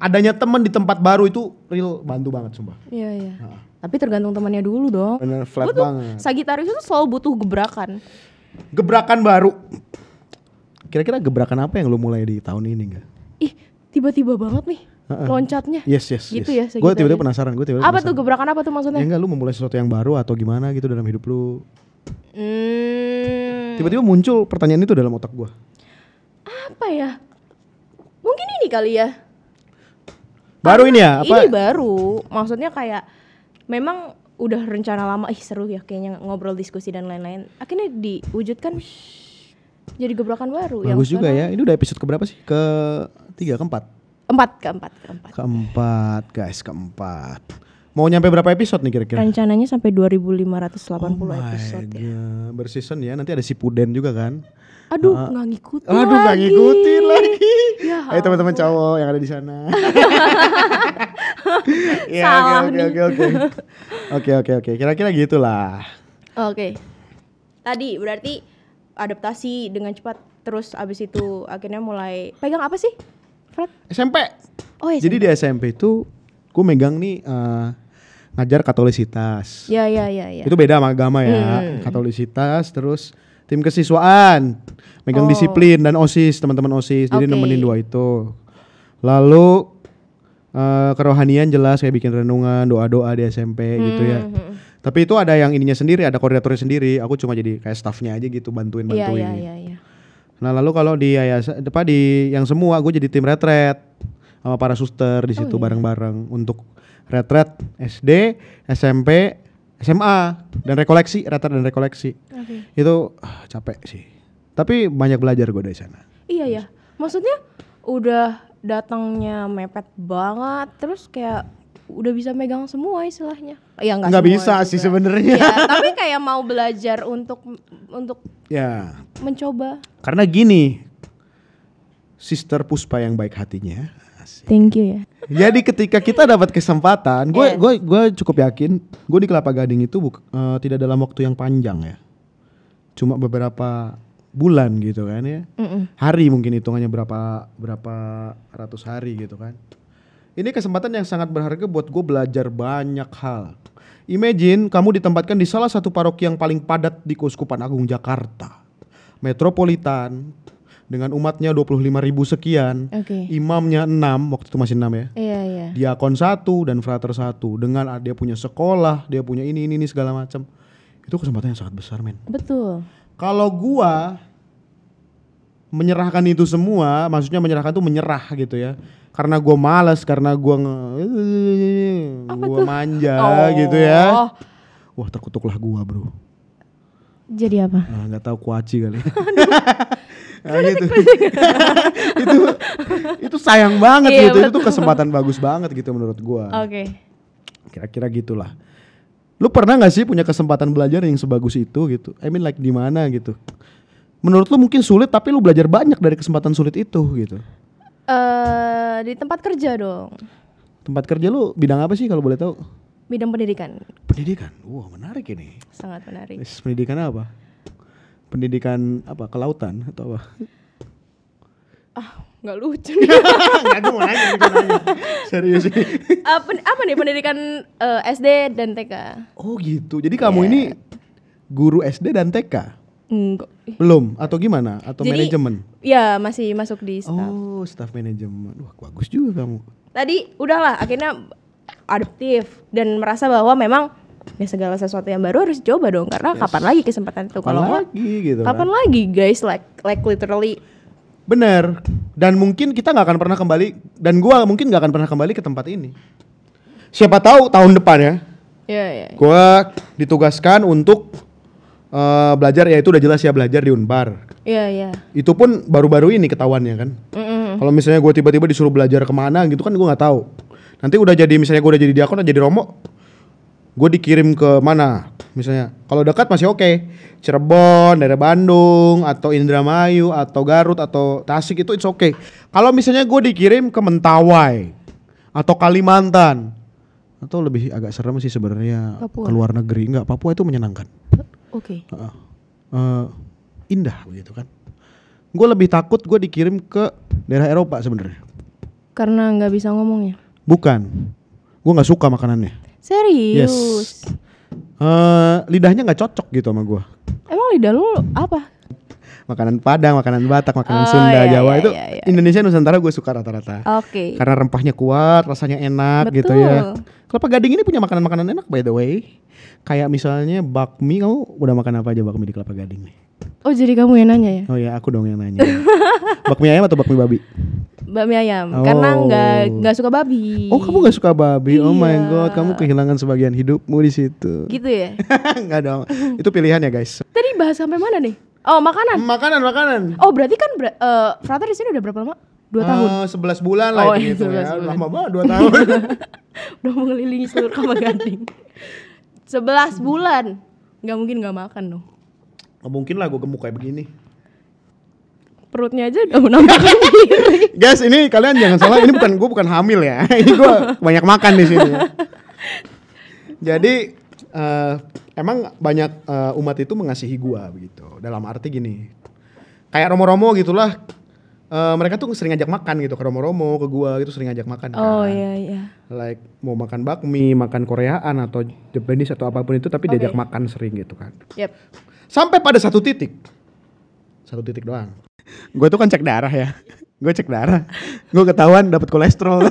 Speaker 2: Adanya teman di tempat baru itu real bantu banget sumpah. Iya. Tapi tergantung temannya dulu dong.
Speaker 1: Bener flat banget.
Speaker 2: Sagittarius itu selalu butuh gebrakan.
Speaker 1: Gebrakan baru. Kira-kira gebrakan apa yang lu mulai di tahun ini enggak?
Speaker 2: Ih, tiba-tiba banget nih loncatnya.
Speaker 1: Yes.
Speaker 2: Gitu ya.
Speaker 1: Gue tiba-tiba penasaran.
Speaker 2: Apa tuh gebrakan apa tuh maksudnya?
Speaker 1: Ya enggak, lu memulai sesuatu yang baru atau gimana gitu dalam hidup lu? Tiba-tiba muncul pertanyaan itu dalam otak gue.
Speaker 2: Apa ya? Mungkin ini kali ya.
Speaker 1: Baru ini ya?
Speaker 2: Ini baru, maksudnya kayak memang udah rencana lama, seru ya kayaknya ngobrol, diskusi dan lain-lain. Akhirnya diwujudkan jadi gebrakan baru.
Speaker 1: Bagus yang juga ya. Ini udah episode keberapa sih? Ke-3, ke-4?
Speaker 2: Keempat.
Speaker 1: Keempat guys, keempat. Mau nyampe berapa episode nih kira-kira?
Speaker 2: Rencananya sampai 2580
Speaker 1: Oh
Speaker 2: episode ya.
Speaker 1: Berseason ya, nanti ada si Puden juga kan.
Speaker 2: Aduh, nggak ngikutin
Speaker 1: Aduh,
Speaker 2: lagi.
Speaker 1: gak ngikutin lagi.
Speaker 2: Ya
Speaker 1: Ayo teman-teman cowok yang ada di sana. Ya,
Speaker 2: Salah
Speaker 1: oke. Kira-kira gitulah.
Speaker 2: Oke. Tadi berarti adaptasi dengan cepat, terus abis itu akhirnya mulai pegang apa sih, Fred?
Speaker 1: SMP.
Speaker 2: Oh ya.
Speaker 1: Jadi di SMP itu gue megang nih ngajar katolisitas.
Speaker 2: Ya.
Speaker 1: Itu beda sama agama ya. Katolisitas terus tim kesiswaan, megang disiplin dan OSIS, teman-teman OSIS. Jadi nemenin dua itu. Lalu kerohanian jelas kayak bikin renungan, doa-doa di SMP gitu ya. Tapi itu ada yang ininya sendiri, ada koordinatornya sendiri. Aku cuma jadi kayak staffnya aja gitu, bantuin.
Speaker 2: Iya.
Speaker 1: Nah lalu kalau di yayasan, di yang semua gue jadi tim retret sama para suster di situ bareng-bareng untuk retret SD, SMP, SMA dan rekoleksi, retret dan rekoleksi. Itu capek sih. Tapi banyak belajar gue dari sana.
Speaker 2: Iya ya. Maksudnya udah datangnya mepet banget, terus kayak udah bisa megang semua istilahnya. Ya
Speaker 1: nggak bisa juga sih sebenarnya.
Speaker 2: Ya, tapi kayak mau belajar untuk
Speaker 1: ya
Speaker 2: mencoba.
Speaker 1: Karena gini, Sister Puspa yang baik hatinya. Asik.
Speaker 2: Thank you ya.
Speaker 1: Jadi ketika kita dapat kesempatan, gue cukup yakin, gue di Kelapa Gading itu tidak dalam waktu yang panjang ya. Cuma beberapa bulan gitu kan ya. Hari mungkin hitungannya berapa ratus hari gitu kan. Ini kesempatan yang sangat berharga buat gue belajar banyak hal. Imagine kamu ditempatkan di salah satu paroki yang paling padat di Keuskupan Agung Jakarta, metropolitan, dengan umatnya 25.000 sekian, imamnya 6, waktu itu masih 6 ya.
Speaker 2: Iya.
Speaker 1: Diakon 1 dan frater 1, dengan dia punya sekolah, dia punya ini segala macam. Itu kesempatan yang sangat besar, men.
Speaker 2: Betul.
Speaker 1: Kalau gua menyerahkan itu semua, maksudnya menyerahkan tuh menyerah gitu ya. Karena gua malas, karena gua manja gitu ya. Wah, terkutuklah gua, bro.
Speaker 2: Jadi apa?
Speaker 1: Nggak tahu kuaci kali. Nah, gitu. itu sayang banget gitu. Itu tuh kesempatan bagus banget gitu menurut gua. Kira-kira gitulah. Lu pernah nggak sih punya kesempatan belajar yang sebagus itu gitu? I mean like di mana gitu? Menurut lu mungkin sulit tapi lu belajar banyak dari kesempatan sulit itu gitu.
Speaker 2: Di tempat kerja dong.
Speaker 1: Tempat kerja lu bidang apa sih kalau boleh tahu?
Speaker 2: Bidang pendidikan.
Speaker 1: Pendidikan. Wah, menarik ini.
Speaker 2: Sangat menarik.
Speaker 1: Pendidikan apa? Pendidikan apa? Kelautan atau apa?
Speaker 2: Nggak lucu.
Speaker 1: Nggak, gue mau nanya. Serius sih.
Speaker 2: Apa nih pendidikan SD dan TK?
Speaker 1: Oh gitu. Jadi kamu ini guru SD dan TK?
Speaker 2: Enggak.
Speaker 1: Belum? Atau gimana? Atau
Speaker 2: jadi,
Speaker 1: manajemen?
Speaker 2: Ya masih masuk di staff.
Speaker 1: Oh, staff manajemen. Wah, bagus juga kamu.
Speaker 2: Tadi udahlah akhirnya adaptif dan merasa bahwa memang ya segala sesuatu yang baru harus coba dong, karena kapan lagi kesempatan itu kalau kapan lagi guys, like literally.
Speaker 1: Bener. Dan mungkin kita nggak akan pernah kembali, dan gua mungkin nggak akan pernah kembali ke tempat ini. Siapa tahu tahun depan ya.
Speaker 2: Iya.
Speaker 1: Gua ditugaskan untuk belajar, ya itu udah jelas ya, belajar di Unpar.
Speaker 2: Iya.
Speaker 1: Itu pun baru-baru ini ketahuannya kan. Kalau misalnya gue tiba-tiba disuruh belajar kemana gitu kan gue nggak tahu. Nanti udah jadi, misalnya gue udah jadi diakon, udah jadi romo, gue dikirim ke mana? Misalnya kalau dekat masih oke. Cirebon, daerah Bandung, atau Indramayu, atau Garut, atau Tasik, itu it's okay. Kalau misalnya gue dikirim ke Mentawai atau Kalimantan, atau lebih agak serem sih sebenarnya ke luar negeri. Enggak, Papua itu menyenangkan. Indah begitu kan. Gue lebih takut gue dikirim ke daerah Eropa sebenarnya.
Speaker 2: Karena nggak bisa ngomongnya?
Speaker 1: Bukan, gue nggak suka makanannya.
Speaker 2: Serius?
Speaker 1: Yes. Lidahnya nggak cocok gitu sama gue.
Speaker 2: Emang lidah lu apa?
Speaker 1: Makanan Padang, makanan Batak, makanan Sunda, Jawa itu Indonesia Nusantara gue suka rata-rata. Karena rempahnya kuat, rasanya enak. Betul. Gitu ya. Kelapa Gading ini punya makanan-makanan enak by the way. Kayak misalnya bakmi, kamu udah makan apa aja bakmi di Kelapa Gading nih?
Speaker 2: Oh, jadi kamu yang nanya ya?
Speaker 1: Oh ya, aku dong yang nanya. Bakmi ayam atau bakmi babi?
Speaker 2: Bakmi ayam, karena nggak suka babi. Oh,
Speaker 1: kamu nggak suka babi? Iya. Oh my god, kamu kehilangan sebagian hidupmu di situ.
Speaker 2: Gitu ya?
Speaker 1: Nggak dong, itu pilihan ya guys.
Speaker 2: Tadi bahas sampai mana nih? Oh, makanan.
Speaker 1: Makanan.
Speaker 2: Oh, berarti kan Frater di sini udah berapa lama? 2 tahun.
Speaker 1: 11 bulan lah
Speaker 2: Oh,
Speaker 1: itu
Speaker 2: iya,
Speaker 1: ya.
Speaker 2: 11 bulan.
Speaker 1: Lama banget 2 tahun.
Speaker 2: Udah mengelilingi seluruh Kelapa Gading. 11 bulan. Nggak mungkin nggak makan dong.
Speaker 1: Nggak mungkin lah gue gemuk kayak begini.
Speaker 2: Perutnya aja udah menampakkan diri.
Speaker 1: Guys, ini kalian jangan salah, ini gue bukan hamil ya. Ini gue banyak makan di sini. Jadi emang banyak umat itu mengasihi gue begitu. Dalam arti gini, kayak Romo-Romo gitulah. Mereka tuh sering ngajak makan gitu ke Romo-Romo, ke gue gitu sering ngajak makan.
Speaker 2: Oh
Speaker 1: kan.
Speaker 2: iya.
Speaker 1: Like mau makan bakmi, makan Koreaan atau Japanese atau apapun itu, tapi diajak makan sering gitu kan.
Speaker 2: Yep.
Speaker 1: Sampai pada satu titik doang. Gue tuh kan cek darah ya. Gue cek darah. Gue ketahuan dapat kolesterol.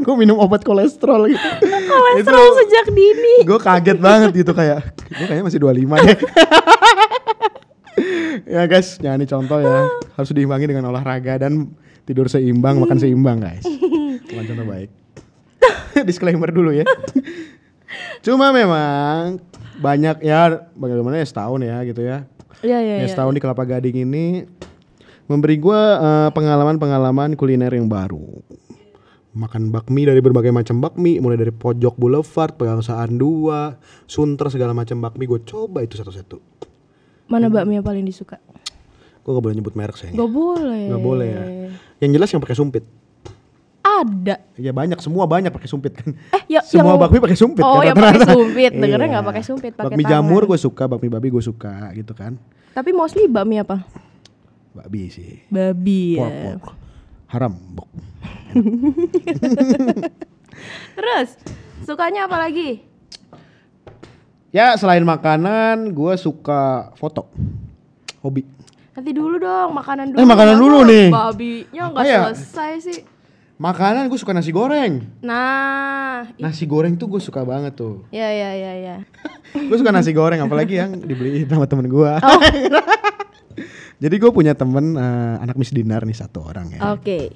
Speaker 1: Gue minum obat kolesterol gitu.
Speaker 2: Kolesterol sejak dini.
Speaker 1: Gue kaget banget gitu kayak. Gue kayaknya masih 25 deh. Ya guys, jangan dicontoh ya. Harus diimbangi dengan olahraga dan tidur seimbang, makan seimbang guys. Bukan contoh baik. Disclaimer dulu ya. Cuma memang banyak ya, bagaimana ya setahun ya gitu ya.
Speaker 2: Iya.
Speaker 1: Setahun di Kelapa Gading ini memberi gue pengalaman-pengalaman kuliner yang baru. Makan bakmi dari berbagai macam bakmi, mulai dari Pojok Boulevard, Pegangsaan 2, Sunter, segala macam bakmi gue coba itu satu-satu.
Speaker 2: Mana bakmi yang paling disuka?
Speaker 1: Gue gak boleh nyebut merek sayang.
Speaker 2: Gak boleh.
Speaker 1: Gak boleh ya. Yang jelas yang pakai sumpit.
Speaker 2: Ada.
Speaker 1: Ya semua banyak pakai sumpit kan.
Speaker 2: yang
Speaker 1: Semua bakmi pakai sumpit.
Speaker 2: Oh,
Speaker 1: kan,
Speaker 2: yang pakai
Speaker 1: rata-rata.
Speaker 2: sumpit. Dengarnya
Speaker 1: Iya.
Speaker 2: nggak pakai sumpit, pakai
Speaker 1: bakmi
Speaker 2: tangan.
Speaker 1: jamur gue suka, bakmi babi gue suka gitu kan.
Speaker 2: Tapi mostly bakmi apa?
Speaker 1: Babi sih.
Speaker 2: Babi ya.
Speaker 1: Pork. Haram. Bok.
Speaker 2: Terus sukanya apa lagi?
Speaker 1: Ya selain makanan, gue suka foto. Hobi.
Speaker 2: Nanti dulu dong, makanan dulu.
Speaker 1: Makanan dulu nih.
Speaker 2: Babinya nggak
Speaker 1: Apa ya?
Speaker 2: selesai sih.
Speaker 1: Makanan gue suka nasi goreng.
Speaker 2: Nah,
Speaker 1: Nasi goreng tuh gue suka banget tuh.
Speaker 2: ya.
Speaker 1: Gue suka nasi goreng, apalagi yang dibeliin sama temen gue.
Speaker 2: Oh.
Speaker 1: Jadi gue punya temen anak Miss Dinar nih satu orang ya.
Speaker 2: Oke.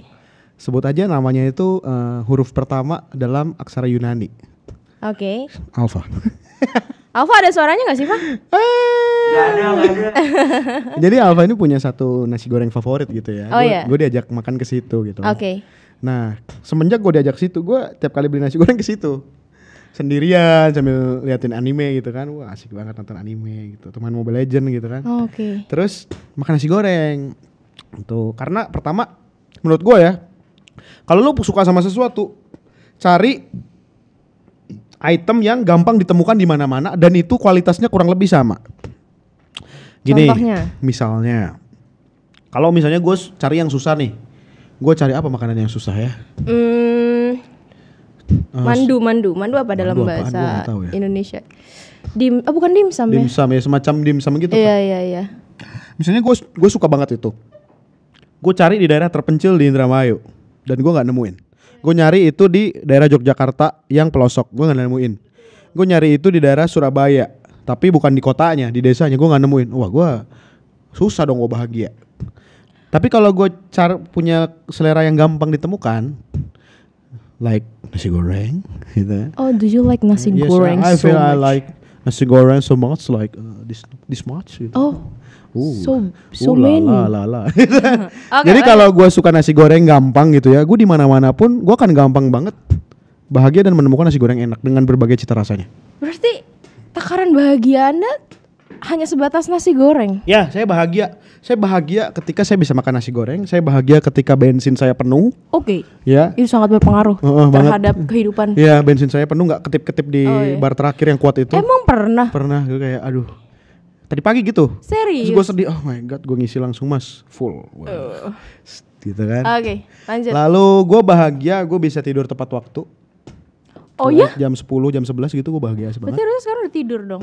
Speaker 1: Sebut aja namanya itu huruf pertama dalam aksara Yunani.
Speaker 2: Oke.
Speaker 1: Alfa.
Speaker 2: Alfa ada suaranya nggak sih, Pak?
Speaker 3: Gak ada.
Speaker 1: Jadi Alfa ini punya satu nasi goreng favorit gitu ya.
Speaker 2: Oh, iya.
Speaker 1: Gue diajak makan ke situ gitu.
Speaker 2: Oke.
Speaker 1: Nah, semenjak gue diajak situ, gue tiap kali beli nasi goreng ke situ. Sendirian sambil liatin anime gitu kan. Wah, asik banget nonton anime gitu. Teman Mobile Legend gitu kan.
Speaker 2: Oke.
Speaker 1: Terus makan nasi goreng. Tuh, karena pertama menurut gue ya, kalau lu suka sama sesuatu, cari item yang gampang ditemukan di mana-mana dan itu kualitasnya kurang lebih sama. Gini,
Speaker 2: Contohnya?
Speaker 1: misalnya, kalau misalnya gue cari yang susah nih, gue cari apa makanan yang susah ya?
Speaker 2: Mandu apa dalam
Speaker 1: mandu apaan? Gua
Speaker 2: bahasa
Speaker 1: nggak tahu ya.
Speaker 2: Indonesia? Bukan dimsum ya?
Speaker 1: Dimsum ya, semacam dimsum gitu.
Speaker 2: Iya.
Speaker 1: Misalnya gue suka banget itu. Gue cari di daerah terpencil di Indramayu dan gue nggak nemuin. Gue nyari itu di daerah Yogyakarta yang pelosok, gue nggak nemuin. Gue nyari itu di daerah Surabaya, tapi bukan di kotanya, di desanya, gue nggak nemuin. Wah, gue susah dong, gue bahagia. Tapi kalau gue punya selera yang gampang ditemukan, like nasi goreng, gitu.
Speaker 2: Oh, do you like nasi
Speaker 1: Yes,
Speaker 2: goreng
Speaker 1: I
Speaker 2: so
Speaker 1: feel
Speaker 2: much?
Speaker 1: I like nasi goreng so much, like this much. Gitu.
Speaker 2: Oh, so
Speaker 1: la,
Speaker 2: many.
Speaker 1: la.
Speaker 2: Oke,
Speaker 1: Jadi
Speaker 2: oke.
Speaker 1: kalau gue suka nasi goreng gampang gitu ya, gue di mana-mana pun gue akan gampang banget bahagia dan menemukan nasi goreng enak dengan berbagai cita rasanya.
Speaker 2: Berarti takaran bahagia Anda hanya sebatas nasi goreng?
Speaker 1: Ya, saya bahagia. Saya bahagia ketika saya bisa makan nasi goreng. Saya bahagia ketika bensin saya penuh.
Speaker 2: Oke.
Speaker 1: Ya,
Speaker 2: Itu sangat berpengaruh
Speaker 1: banget.
Speaker 2: terhadap kehidupan.
Speaker 1: ya bensin saya penuh nggak ketip-ketip di
Speaker 2: Oh, iya.
Speaker 1: bar terakhir yang kuat itu.
Speaker 2: Emang pernah?
Speaker 1: Pernah gue kayak aduh. Tadi pagi gitu.
Speaker 2: Serius?
Speaker 1: Terus gue sedih, oh my god, gue ngisi langsung mas, full. Wah. Gitu kan.
Speaker 2: Oke, lanjut.
Speaker 1: Lalu gue bahagia, gue bisa tidur tepat waktu.
Speaker 2: Oh ya?
Speaker 1: Jam 10, jam 11 gitu gue bahagia banget.
Speaker 2: Berarti harusnya sekarang udah tidur dong?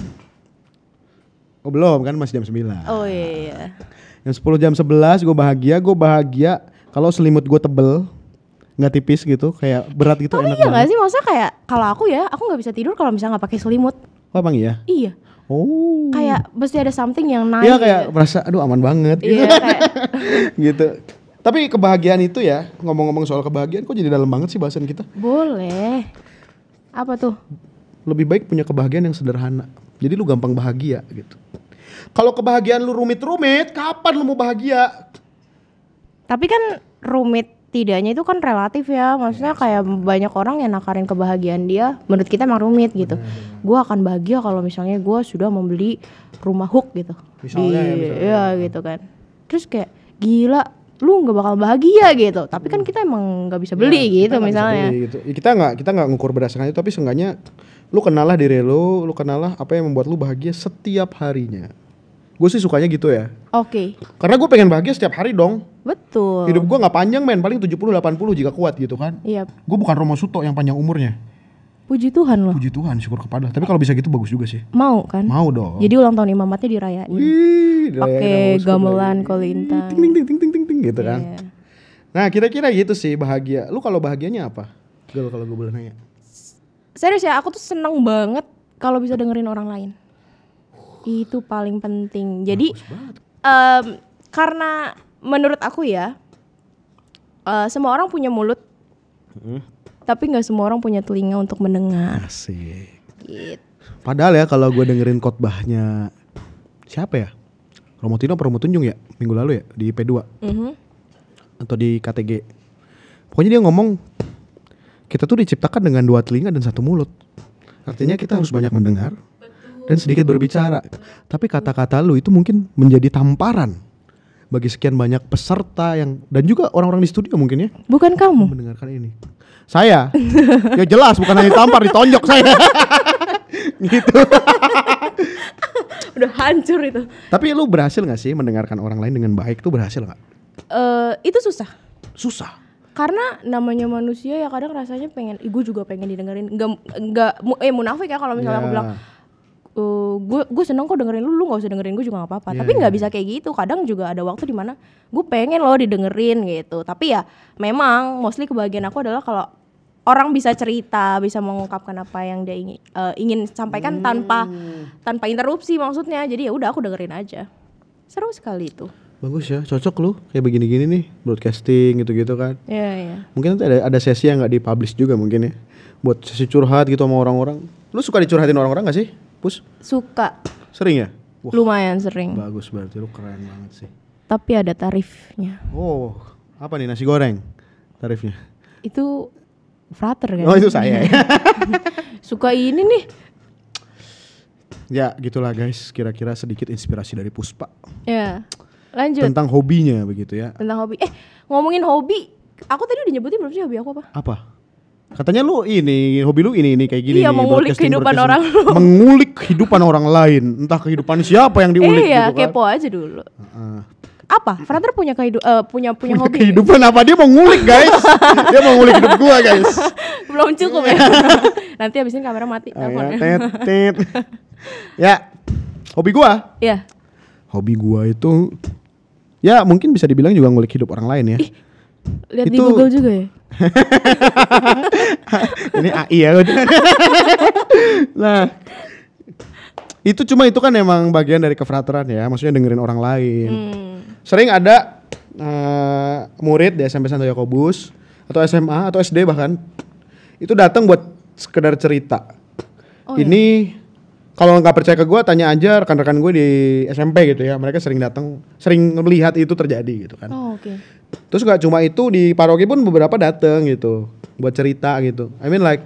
Speaker 1: Oh belum kan, masih jam 9.
Speaker 2: Oh iya.
Speaker 1: Jam 10, jam 11 gue bahagia kalau selimut gue tebel, nggak tipis gitu, kayak berat gitu,
Speaker 2: Tapi
Speaker 1: enak
Speaker 2: iya
Speaker 1: banget.
Speaker 2: gak sih? Maksudnya kayak kalau aku gak bisa tidur kalau misalnya gak pakai selimut.
Speaker 1: Oh emang iya?
Speaker 2: Iya.
Speaker 1: Oh.
Speaker 2: Kayak mesti ada something yang naik.
Speaker 1: Iya kayak merasa aduh aman banget gitu.
Speaker 2: Iya kayak
Speaker 1: gitu. Tapi kebahagiaan itu ya, ngomong-ngomong soal kebahagiaan kok jadi dalam banget sih bahasan kita.
Speaker 2: boleh. Apa tuh?
Speaker 1: Lebih baik punya kebahagiaan yang sederhana. Jadi lu gampang bahagia gitu. Kalau kebahagiaan lu rumit-rumit, kapan lu mau bahagia?
Speaker 2: Tapi kan rumit setidaknya itu kan relatif ya. Maksudnya kayak banyak orang yang nakarin kebahagiaan dia, menurut kita emang rumit gitu. Gue akan bahagia kalau misalnya gue sudah membeli rumah hook gitu.
Speaker 1: Misalnya ya, misalnya.
Speaker 2: Iya gitu kan. Terus kayak gila, lu nggak bakal bahagia gitu. Tapi kan kita emang nggak bisa beli gitu
Speaker 1: Kita nggak bisa
Speaker 2: misalnya.
Speaker 1: beli gitu. Kita nggak ngukur berdasarkan itu, tapi seenggaknya lu kenal lah diri lu kenal lah apa yang membuat lu bahagia setiap harinya. Gue sih sukanya gitu ya.
Speaker 2: Oke,
Speaker 1: Karena gue pengen bahagia setiap hari dong.
Speaker 2: betul.
Speaker 1: Hidup gue nggak panjang men, paling 70-80 jika kuat gitu kan.
Speaker 2: Iya,
Speaker 1: Gue bukan Romo Suto yang panjang umurnya.
Speaker 2: puji Tuhan loh.
Speaker 1: Puji Tuhan, syukur kepada. Tapi kalau bisa gitu bagus juga sih.
Speaker 2: Mau kan?
Speaker 1: Mau dong.
Speaker 2: Jadi ulang tahun imamatnya dirayain.
Speaker 1: Wih,
Speaker 2: Pakai gamelan kolintang.
Speaker 1: ting ting ting ting ting ting ting gitu kan.
Speaker 2: Iya.
Speaker 1: Nah, kira-kira gitu sih bahagia. Lu kalau bahagianya apa? Kalau gue boleh nanya.
Speaker 2: Serius ya, aku tuh seneng banget kalau bisa dengerin orang lain. Itu paling penting. Jadi karena menurut aku ya, semua orang punya mulut, tapi nggak semua orang punya telinga untuk mendengar.
Speaker 1: Asik.
Speaker 2: Gitu.
Speaker 1: Padahal ya kalau gue dengerin khotbahnya siapa ya? Romo Tino apa Romo Tunjung ya? Minggu lalu ya di P2 atau di KTG. Pokoknya dia ngomong kita tuh diciptakan dengan 2 telinga dan 1 mulut. Artinya kita harus banyak mendengar dan sedikit berbicara. Tapi kata-kata lu itu mungkin menjadi tamparan bagi sekian banyak peserta yang dan juga orang-orang di studio mungkin ya
Speaker 2: Bukan kamu.
Speaker 1: mendengarkan ini. Saya ya jelas bukan hanya tampar, ditonjok saya. Gitu.
Speaker 2: Udah hancur itu.
Speaker 1: Tapi lu berhasil gak sih mendengarkan orang lain dengan baik? Tuh berhasil gak?
Speaker 2: Itu susah.
Speaker 1: Susah.
Speaker 2: Karena namanya manusia ya kadang rasanya pengen, gue juga pengen didengerin. Munafik ya kalau misalnya aku bilang, gue seneng kok dengerin lu nggak usah dengerin gue juga nggak apa-apa. Tapi nggak bisa kayak gitu. Kadang juga ada waktu dimana gue pengen loh didengerin gitu. Tapi ya memang mostly kebahagiaan aku adalah kalau orang bisa cerita, bisa mengungkapkan apa yang dia ingin sampaikan tanpa interupsi maksudnya. Jadi ya udah aku dengerin aja. Seru sekali itu.
Speaker 1: Bagus ya, cocok lu kayak begini-gini nih, broadcasting gitu-gitu kan.
Speaker 2: Iya, iya.
Speaker 1: Mungkin nanti ada sesi yang nggak dipublish juga mungkin ya, buat sesi curhat gitu sama orang-orang. Lu suka dicurhatin orang-orang nggak sih, Pus?
Speaker 2: Suka.
Speaker 1: Sering ya? Wah,
Speaker 2: Lumayan sering.
Speaker 1: bagus berarti lu keren banget sih.
Speaker 2: Tapi ada tarifnya.
Speaker 1: Oh, apa nih nasi goreng tarifnya?
Speaker 2: Itu frater kan?
Speaker 1: Oh itu saya ya.
Speaker 2: Suka ini nih.
Speaker 1: Ya gitulah guys, kira-kira sedikit inspirasi dari Puspa.
Speaker 2: Ya. Lanjut.
Speaker 1: Tentang hobinya begitu ya.
Speaker 2: Tentang hobi. Ngomongin hobi, aku tadi udah nyebutin belum sih hobi aku apa?
Speaker 1: Apa? Katanya lu ini, hobi lu ini kayak gini
Speaker 2: Iya,
Speaker 1: nih,
Speaker 2: mengulik kehidupan orang lu.
Speaker 1: Mengulik kehidupan orang lain, entah kehidupan siapa yang diulik
Speaker 2: Iya,
Speaker 1: gitu kan.
Speaker 2: kepo aja dulu. Apa? Frater punya punya hobi?
Speaker 1: Kehidupan apa? Dia mau ngulik guys. Dia mau ngulik hidup gua guys.
Speaker 2: Belum cukup ya. Nanti abisin kamera mati.
Speaker 1: Oh, ya,
Speaker 2: teleponnya.
Speaker 1: tet. Ya, hobi gua.
Speaker 2: Iya.
Speaker 1: Hobi gua itu ya mungkin bisa dibilang juga ngulik hidup orang lain ya.
Speaker 2: Lihat di
Speaker 1: Itu-
Speaker 2: Google juga ya.
Speaker 1: Ini AI ya. Nah, itu kan emang bagian dari kefrateran ya, maksudnya dengerin orang lain. Sering ada murid di SMP Santo Yakobus atau SMA atau SD bahkan itu datang buat sekedar cerita. Ini kalau nggak percaya ke gue, tanya aja rekan-rekan gue di SMP gitu ya. Mereka sering datang, sering melihat itu terjadi gitu kan.
Speaker 2: Oh, oke.
Speaker 1: Terus nggak cuma itu, di paroki pun beberapa datang gitu buat cerita gitu. I mean like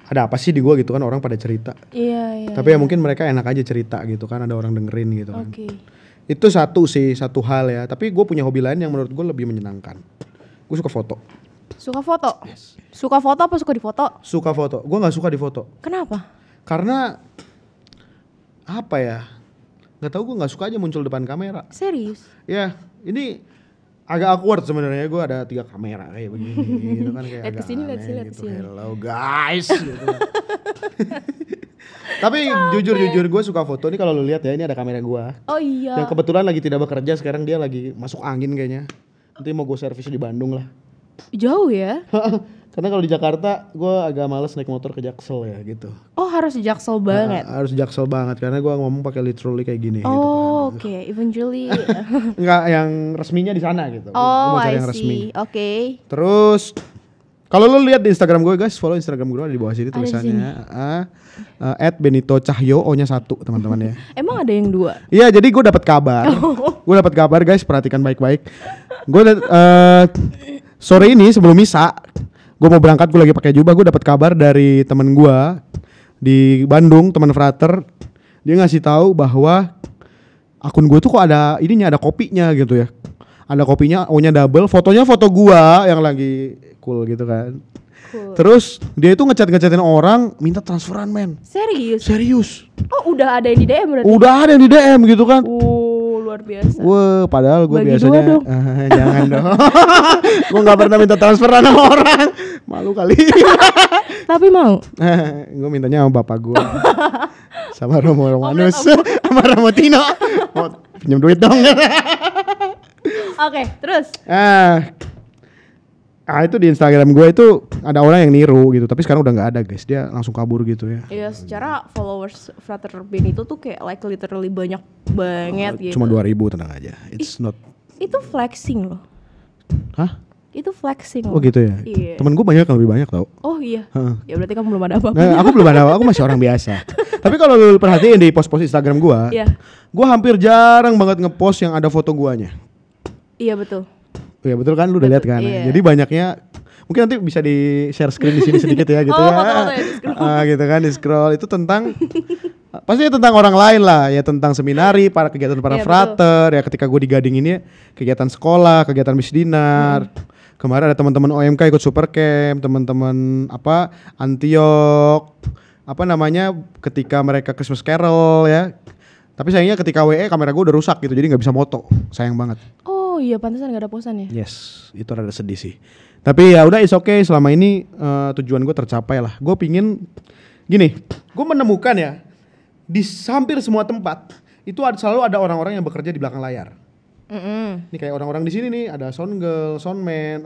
Speaker 1: ada apa sih di gue gitu kan, orang pada cerita.
Speaker 2: Iya, iya.
Speaker 1: Tapi ya mungkin mereka enak aja cerita gitu kan, ada orang dengerin gitu kan.
Speaker 2: Oke.
Speaker 1: Itu satu hal ya. Tapi gue punya hobi lain yang menurut gue lebih menyenangkan. Gue suka foto.
Speaker 2: Suka foto? Suka foto apa suka difoto?
Speaker 1: Suka foto. Gue nggak suka difoto.
Speaker 2: Kenapa?
Speaker 1: Karena apa ya? Nggak tahu, gue nggak suka aja muncul depan kamera.
Speaker 2: Serius?
Speaker 1: Ya, ini agak awkward sebenarnya. Gue ada 3 kamera kayak begini gitu kan, kayak
Speaker 2: Lihat
Speaker 1: agak
Speaker 2: kesini, lihat
Speaker 1: aneh
Speaker 2: sini, lihat
Speaker 1: gitu.
Speaker 2: kesini.
Speaker 1: Hello guys gitu. Tapi jujur gue suka foto. Nih kalau lu lihat ya, ini ada kamera gue
Speaker 2: Oh iya.
Speaker 1: yang kebetulan lagi tidak bekerja sekarang, dia lagi masuk angin kayaknya. Nanti mau gue servis di Bandung lah.
Speaker 2: Jauh ya?
Speaker 1: Karena kalau di Jakarta gue agak males naik motor ke Jaksel ya gitu.
Speaker 2: Oh, harus di Jaksel banget.
Speaker 1: Harus Jaksel banget karena gue ngomong pakai literally kayak gini gitu kan.
Speaker 2: Oh, oke. Eventually.
Speaker 1: Enggak yang resminya di sana gitu. Gua
Speaker 2: Oh,
Speaker 1: mau cari
Speaker 2: I
Speaker 1: yang resmi.
Speaker 2: see. Oke.
Speaker 1: Terus Kalau lo lihat di Instagram gue guys, follow Instagram gue di bawah sini
Speaker 2: Ada di
Speaker 1: tulisannya @Benito Cahyo, O-nya 1 teman-teman ya.
Speaker 2: Emang ada yang 2?
Speaker 1: Iya, jadi gue dapat kabar. Gue dapat kabar guys, perhatikan baik-baik. Gue sore ini sebelum misa, gue mau berangkat, gue lagi pakai jubah, gue dapat kabar dari temen gue di Bandung, teman frater. Dia ngasih tahu bahwa akun gue tuh kok ada ininya, ada kopinya gitu ya. Ada kopinya, O-nya double, fotonya foto gua yang lagi cool gitu kan.
Speaker 2: Cool.
Speaker 1: Terus dia itu ngechatin orang minta transferan men.
Speaker 2: Serius? Oh udah ada yang di DM berarti?
Speaker 1: Udah ada yang di DM gitu kan.
Speaker 2: Luar biasa.
Speaker 1: Wah, padahal gue
Speaker 2: Bagi
Speaker 1: biasanya
Speaker 2: 2 dong.
Speaker 1: Jangan dong. Gue nggak pernah minta transferan sama orang. Malu kali.
Speaker 2: Tapi mau?
Speaker 1: Gue mintanya sama bapak gue. Sama Romo Romanus. Sama Romo Tino. Mau pinjam duit dong.
Speaker 2: Oke, terus?
Speaker 1: Itu di Instagram gue itu ada orang yang niru gitu, tapi sekarang udah nggak ada guys, dia langsung kabur gitu ya.
Speaker 2: Iya, secara followers Frater Benito tuh kayak like literally banyak banget gitu.
Speaker 1: Cuma 2.000 tenang aja, it's not.
Speaker 2: Itu flexing loh.
Speaker 1: Hah?
Speaker 2: Itu flexing
Speaker 1: Oh
Speaker 2: loh.
Speaker 1: gitu ya?
Speaker 2: Iya.
Speaker 1: Temen gue banyak yang lebih banyak tau.
Speaker 2: Oh iya.
Speaker 1: Heeh.
Speaker 2: Ya berarti kamu belum ada apa-apa.
Speaker 1: Nah, aku belum ada, aku masih orang biasa. Tapi kalau lu perhatiin di post-post Instagram gue,
Speaker 2: Iya.
Speaker 1: gue hampir jarang banget ngepost yang ada foto guanya.
Speaker 2: Iya betul.
Speaker 1: Iya betul kan, lu udah lihat kan.
Speaker 2: Iya.
Speaker 1: Jadi banyaknya, mungkin nanti bisa di share screen di sini sedikit ya gitu
Speaker 2: Oh,
Speaker 1: ya.
Speaker 2: foto-foto ya, di-scroll.
Speaker 1: Gitu kan, di scroll itu tentang pastinya tentang orang lain lah ya, tentang seminari, para kegiatan para
Speaker 2: Iya,
Speaker 1: frater ya. Ketika gue di Gading ini kegiatan sekolah, kegiatan misdinar. Kemarin ada teman-teman OMK ikut super camp, teman-teman Antiok, ketika mereka Christmas Carol ya. Tapi sayangnya ketika WE kamera gue udah rusak gitu, jadi nggak bisa moto, sayang banget.
Speaker 2: Oh iya, pantesan gak ada posan ya.
Speaker 1: Yes, itu rada sedih sih. Tapi ya udah, is okay. Selama ini tujuan gue tercapai lah. Gue pingin gini, gue menemukan ya di hampir semua tempat itu selalu ada orang-orang yang bekerja di belakang layar. Ini kayak orang-orang di sini nih, ada sound girl, soundman,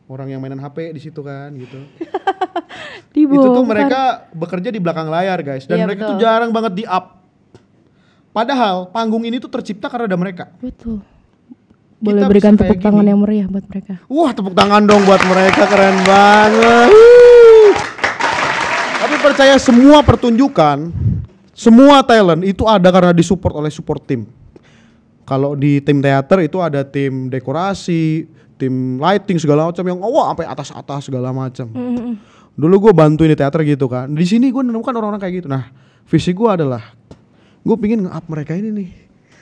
Speaker 1: orang yang mainan HP di situ kan gitu. Itu tuh mereka bekerja di belakang layar guys, dan
Speaker 2: Iya,
Speaker 1: mereka
Speaker 2: betul.
Speaker 1: tuh jarang banget di up. Padahal panggung ini tuh tercipta karena ada mereka.
Speaker 2: Betul.
Speaker 1: Kita
Speaker 2: Boleh
Speaker 1: bisa
Speaker 2: berikan
Speaker 1: kayak
Speaker 2: tepuk tangan
Speaker 1: gini.
Speaker 2: yang meriah buat mereka.
Speaker 1: Wah, tepuk tangan dong buat mereka, keren banget. Tapi percaya semua pertunjukan, semua talent itu ada karena disupport oleh support team. Kalau di tim teater itu ada tim dekorasi, tim lighting segala macam yang sampai atas-atas segala macam. Dulu gue bantuin di teater gitu kan. Di sini gue menemukan orang-orang kayak gitu. Nah, visi gue adalah gue pingin nge-up mereka ini nih,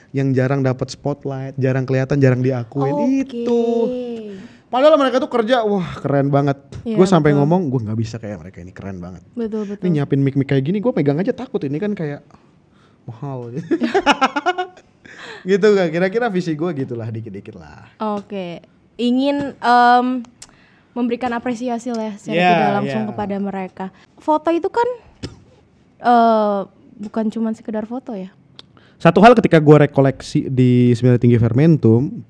Speaker 1: yang jarang dapat spotlight, jarang kelihatan, jarang diakuin. Itu. Padahal mereka tuh kerja, wah keren banget.
Speaker 2: Iya,
Speaker 1: Gue sampai
Speaker 2: betul.
Speaker 1: ngomong, gue nggak bisa kayak mereka ini, keren banget.
Speaker 2: Betul.
Speaker 1: Ini nyiapin mic kayak gini, gue pegang aja takut, ini kan kayak mahal. Gitu kan, kira-kira visi gue gitulah, dikit-dikit lah.
Speaker 2: Oke. Ingin memberikan apresiasi lah secara
Speaker 1: Yeah,
Speaker 2: tidak langsung
Speaker 1: yeah.
Speaker 2: kepada mereka. Foto itu kan bukan cuma sekedar foto ya.
Speaker 1: Satu hal ketika gue rekoleksi di Seminari Tinggi Fermentum,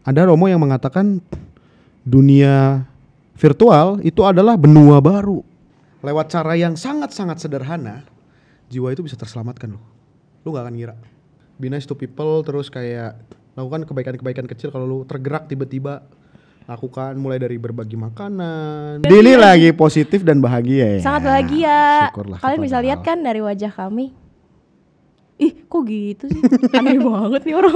Speaker 1: ada Romo yang mengatakan dunia virtual itu adalah benua baru. Lewat cara yang sangat-sangat sederhana, jiwa itu bisa terselamatkan loh. Lu gak akan ngira. Be nice to people, terus kayak lakukan kebaikan-kebaikan kecil. Kalau lu tergerak tiba-tiba, lakukan mulai dari berbagi makanan. Dili lagi positif dan bahagia ya.
Speaker 2: Sangat bahagia.
Speaker 1: Syukurlah
Speaker 2: Kalian bisa
Speaker 1: kepada
Speaker 2: lihat
Speaker 1: Allah.
Speaker 2: kan dari wajah kami. Ih, kok gitu sih? Aneh banget nih orang.